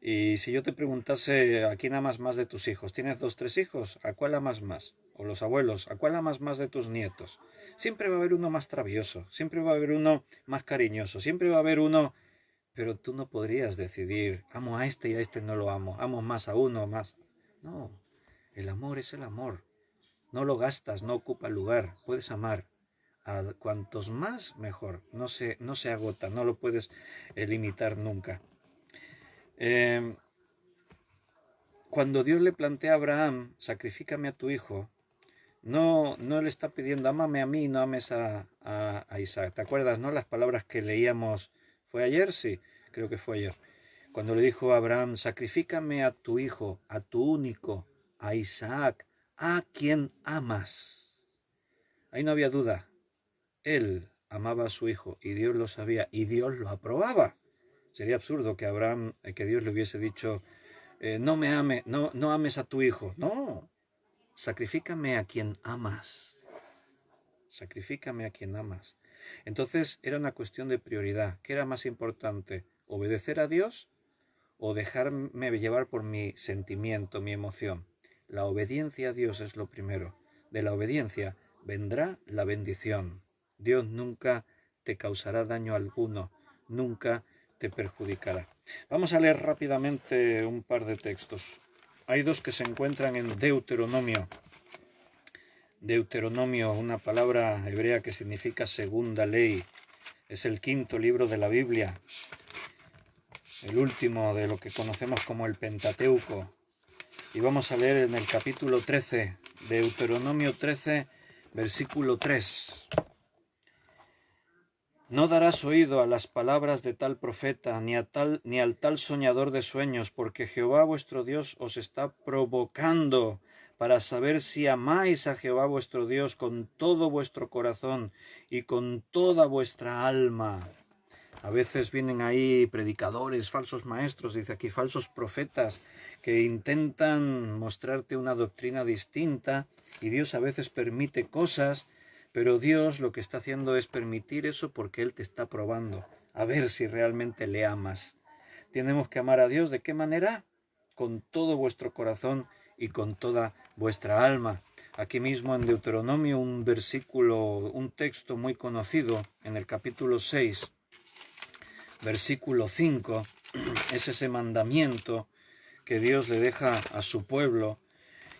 Y si yo te preguntase a quién amas más de tus hijos, ¿tienes 2, 3 hijos? ¿A cuál amas más? O los abuelos, ¿a cuál amas más de tus nietos? Siempre va a haber uno más travieso, siempre va a haber uno más cariñoso, siempre va a haber uno... Pero tú no podrías decidir, amo a este y a este no lo amo más a uno más. No, el amor es el amor. No lo gastas, no ocupa lugar. Puedes amar a cuantos más, mejor. No se agota, no lo puedes limitar nunca. Cuando Dios le plantea a Abraham, sacrifícame a tu hijo, No le está pidiendo, ámame a mí, no ames a Isaac. ¿Te acuerdas, no? Las palabras que leíamos, ¿fue ayer? Sí, creo que fue ayer. Cuando le dijo a Abraham, sacrifícame a tu hijo, a tu único, a Isaac, a quien amas. Ahí no había duda. Él amaba a su hijo y Dios lo sabía y Dios lo aprobaba. Sería absurdo que Abraham, que Dios le hubiese dicho, no ames a tu hijo. No, sacrifícame a quien amas. Sacrifícame a quien amas. Entonces era una cuestión de prioridad. ¿Qué era más importante? ¿Obedecer a Dios o dejarme llevar por mi sentimiento, mi emoción? La obediencia a Dios es lo primero. De la obediencia vendrá la bendición. Dios nunca te causará daño alguno, nunca te perjudicará. Vamos a leer rápidamente un par de textos. Hay dos que se encuentran en Deuteronomio. Deuteronomio, una palabra hebrea que significa segunda ley. Es el quinto libro de la Biblia, el último de lo que conocemos como el Pentateuco. Y vamos a leer en el capítulo 13, Deuteronomio 13, versículo 3. No darás oído a las palabras de tal profeta, ni al tal soñador de sueños, porque Jehová vuestro Dios os está provocando para saber si amáis a Jehová vuestro Dios con todo vuestro corazón y con toda vuestra alma. A veces vienen ahí predicadores, falsos maestros, dice aquí, falsos profetas, que intentan mostrarte una doctrina distinta y Dios a veces permite cosas, pero Dios lo que está haciendo es permitir eso porque Él te está probando, a ver si realmente le amas. Tenemos que amar a Dios, ¿de qué manera? Con todo vuestro corazón y con toda vuestra alma. Aquí mismo en Deuteronomio un versículo, un texto muy conocido en el capítulo 6, versículo 5, es ese mandamiento que Dios le deja a su pueblo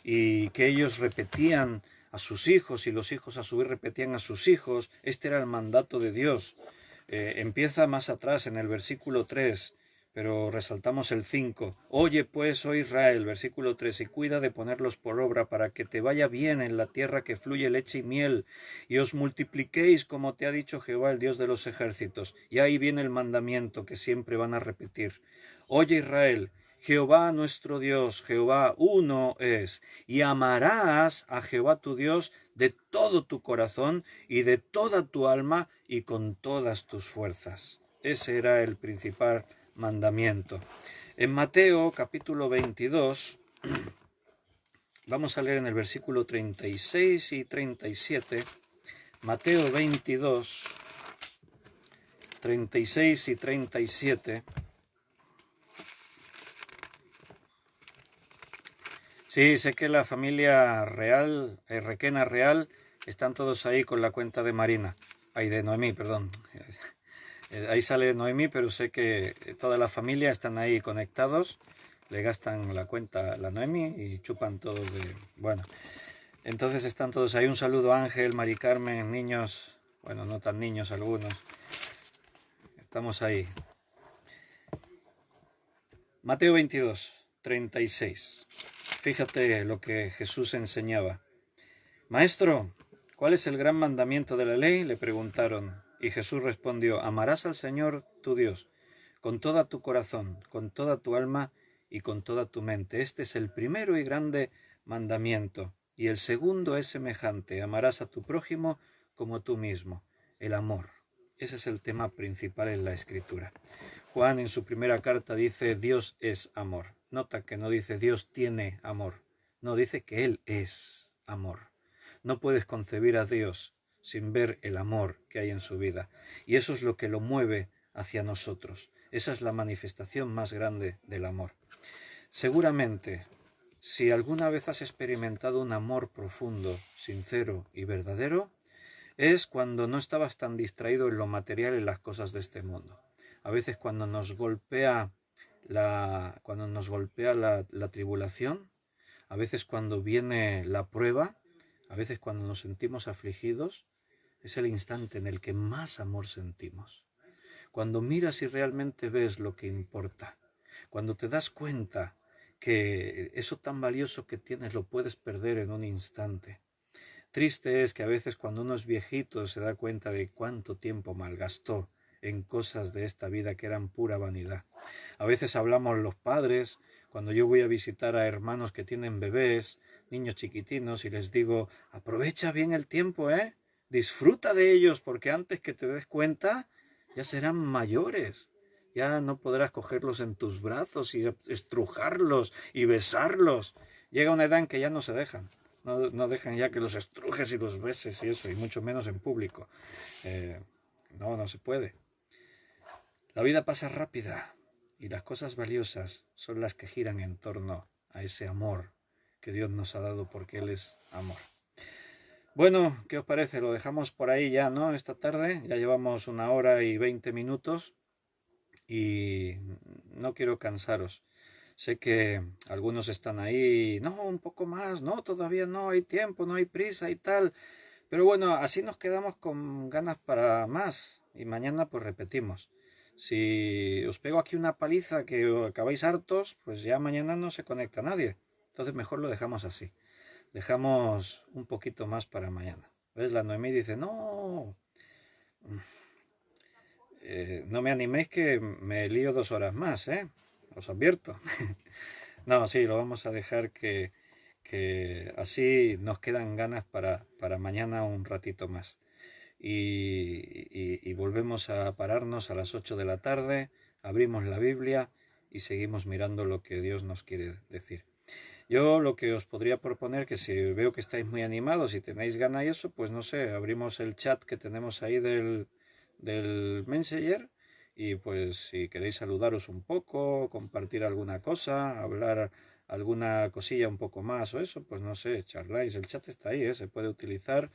y que ellos repetían a sus hijos y los hijos a su vez repetían a sus hijos. Este era el mandato de Dios. Empieza más atrás en el versículo 3, pero resaltamos el 5. Oye pues, oh Israel, versículo 3, y cuida de ponerlos por obra para que te vaya bien en la tierra que fluye leche y miel, y os multipliquéis como te ha dicho Jehová, el Dios de los ejércitos. Y ahí viene el mandamiento que siempre van a repetir. Oye Israel, Jehová nuestro Dios, Jehová uno es, y amarás a Jehová tu Dios de todo tu corazón y de toda tu alma y con todas tus fuerzas. Ese era el principal mandamiento. En Mateo capítulo 22, vamos a leer en el versículo 36 y 37, Mateo 22, 36 y 37. Sí, sé que la familia real, Requena Real, están todos ahí con la cuenta de Marina. Ay, de Noemí, perdón. Ahí sale Noemí, pero sé que toda la familia están ahí conectados. Le gastan la cuenta a la Noemí y chupan todos de... Bueno, entonces están todos ahí. Un saludo a Ángel, Mari Carmen, niños. Bueno, no tan niños algunos. Estamos ahí. Mateo 22, 36. Fíjate lo que Jesús enseñaba. Maestro, ¿cuál es el gran mandamiento de la ley? Le preguntaron. Y Jesús respondió, amarás al Señor tu Dios con toda tu corazón, con toda tu alma y con toda tu mente. Este es el primero y grande mandamiento. Y el segundo es semejante, amarás a tu prójimo como a tú mismo. El amor. Ese es el tema principal en la Escritura. Juan en su primera carta dice Dios es amor. Nota que no dice Dios tiene amor. No, dice que Él es amor. No puedes concebir a Dios sin ver el amor que hay en su vida. Y eso es lo que lo mueve hacia nosotros. Esa es la manifestación más grande del amor. Seguramente, si alguna vez has experimentado un amor profundo, sincero y verdadero, es cuando no estabas tan distraído en lo material y en las cosas de este mundo. A veces cuando nos golpea la tribulación, a veces cuando viene la prueba, a veces cuando nos sentimos afligidos, es el instante en el que más amor sentimos. Cuando miras y realmente ves lo que importa, cuando te das cuenta que eso tan valioso que tienes lo puedes perder en un instante, Triste es que a veces cuando uno es viejito se da cuenta de cuánto tiempo malgastó en cosas de esta vida que eran pura vanidad. A veces hablamos los padres, cuando yo voy a visitar a hermanos que tienen bebés, niños chiquitinos, y les digo, aprovecha bien el tiempo, disfruta de ellos, porque antes que te des cuenta, ya serán mayores. Ya no podrás cogerlos en tus brazos y estrujarlos y besarlos. Llega una edad en que ya no se dejan. No dejan ya que los estrujes y los beses y eso, y mucho menos en público. No se puede. La vida pasa rápida y las cosas valiosas son las que giran en torno a ese amor que Dios nos ha dado porque Él es amor. Bueno, ¿qué os parece? Lo dejamos por ahí ya, ¿no? Esta tarde ya llevamos 1 hora y 20 minutos y no quiero cansaros. Sé que algunos están ahí, no, un poco más, no, todavía no hay tiempo, no hay prisa y tal. Pero bueno, así nos quedamos con ganas para más y mañana pues repetimos. Si os pego aquí una paliza que acabáis hartos, pues ya mañana no se conecta nadie. Entonces mejor lo dejamos así. Dejamos un poquito más para mañana. ¿Ves? La Noemí dice, no, no me animéis que me lío 2 horas más, os advierto. No, sí, lo vamos a dejar que así nos quedan ganas para mañana un ratito más. Y volvemos a pararnos a las 8 de la tarde, abrimos la Biblia y seguimos mirando lo que Dios nos quiere decir. Yo lo que os podría proponer, que si veo que estáis muy animados y tenéis ganas y eso, pues no sé, abrimos el chat que tenemos ahí del Messenger y pues si queréis saludaros un poco, compartir alguna cosa, hablar alguna cosilla un poco más o eso, pues no sé, charláis, el chat está ahí, se puede utilizar,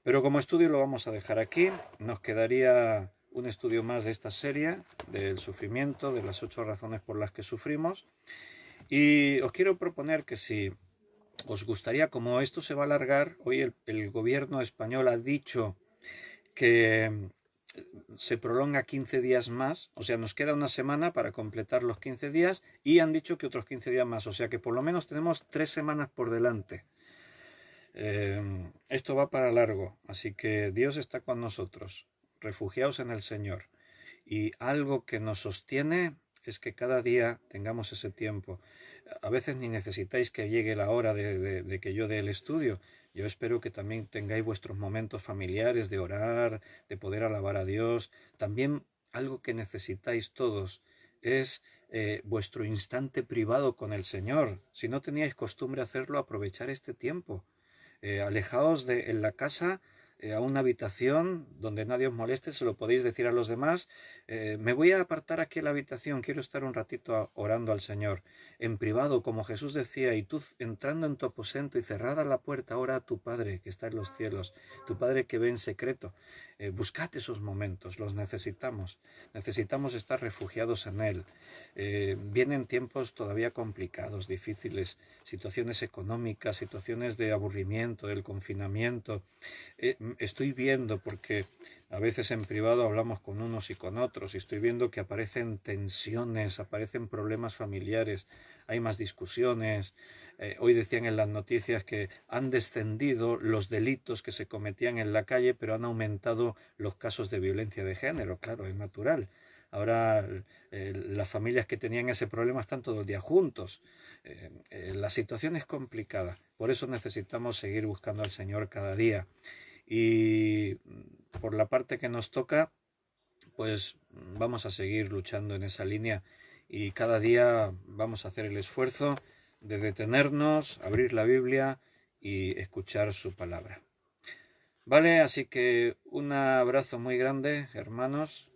pero como estudio lo vamos a dejar aquí, nos quedaría un estudio más de esta serie, del sufrimiento, de las 8 razones por las que sufrimos, y os quiero proponer que si os gustaría, como esto se va a alargar, hoy el gobierno español ha dicho que se prolonga 15 días más, o sea, nos queda una semana para completar los 15 días y han dicho que otros 15 días más, o sea que por lo menos tenemos 3 semanas por delante. Esto va para largo, así que Dios está con nosotros, refugiaos en el Señor. Y algo que nos sostiene es que cada día tengamos ese tiempo. A veces ni necesitáis que llegue la hora de que yo dé el estudio. Yo espero que también tengáis vuestros momentos familiares de orar, de poder alabar a Dios. También algo que necesitáis todos es vuestro instante privado con el Señor. Si no teníais costumbre hacerlo, aprovechar este tiempo. Alejaos en la casa a una habitación donde nadie os moleste, se lo podéis decir a los demás, me voy a apartar aquí en la habitación, quiero estar un ratito orando al Señor, en privado, como Jesús decía, y tú entrando en tu aposento y cerrada la puerta, ora a tu Padre que está en los cielos, tu Padre que ve en secreto. Buscad esos momentos, los necesitamos estar refugiados en Él. Vienen tiempos todavía complicados, difíciles, situaciones económicas, situaciones de aburrimiento, del confinamiento. Estoy viendo, porque a veces en privado hablamos con unos y con otros, y estoy viendo que aparecen tensiones, aparecen problemas familiares, hay más discusiones. Hoy decían en las noticias que han descendido los delitos que se cometían en la calle, pero han aumentado los casos de violencia de género. Claro, es natural. Ahora las familias que tenían ese problema están todo el día juntos. La situación es complicada. Por eso necesitamos seguir buscando al Señor cada día. Y por la parte que nos toca, pues vamos a seguir luchando en esa línea y cada día vamos a hacer el esfuerzo de detenernos, abrir la Biblia y escuchar su palabra. Vale, así que un abrazo muy grande, hermanos,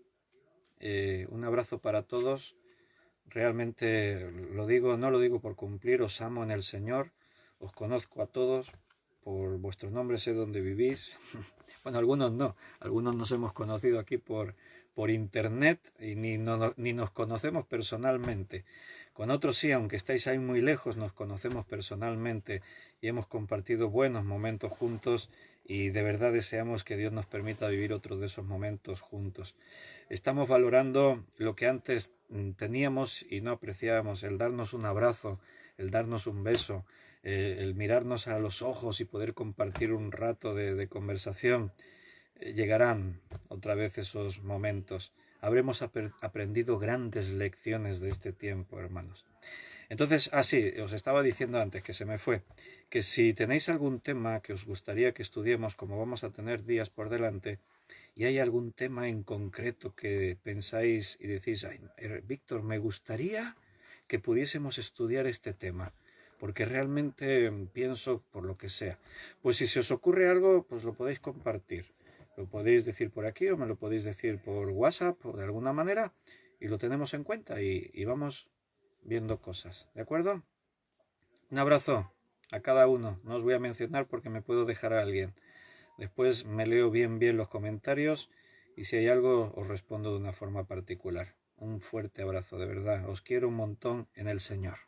un abrazo para todos. Realmente lo digo, no lo digo por cumplir, os amo en el Señor, os conozco a todos, por vuestro nombre sé dónde vivís. Bueno, algunos no, algunos nos hemos conocido aquí por internet y ni nos conocemos personalmente. Con otros sí, aunque estáis ahí muy lejos, nos conocemos personalmente y hemos compartido buenos momentos juntos y de verdad deseamos que Dios nos permita vivir otros de esos momentos juntos. Estamos valorando lo que antes teníamos y no apreciábamos, el darnos un abrazo, el darnos un beso, el mirarnos a los ojos y poder compartir un rato de conversación, llegarán otra vez esos momentos. Habremos aprendido grandes lecciones de este tiempo, hermanos. Entonces, sí, os estaba diciendo antes que se me fue, que si tenéis algún tema que os gustaría que estudiemos, como vamos a tener días por delante, y hay algún tema en concreto que pensáis y decís, ay, Víctor, me gustaría que pudiésemos estudiar este tema, porque realmente pienso por lo que sea. Pues si se os ocurre algo, pues lo podéis compartir. Lo podéis decir por aquí o me lo podéis decir por WhatsApp o de alguna manera y lo tenemos en cuenta y vamos viendo cosas. ¿De acuerdo? Un abrazo a cada uno. No os voy a mencionar porque me puedo dejar a alguien. Después me leo bien los comentarios y si hay algo os respondo de una forma particular. Un fuerte abrazo, de verdad. Os quiero un montón en el Señor.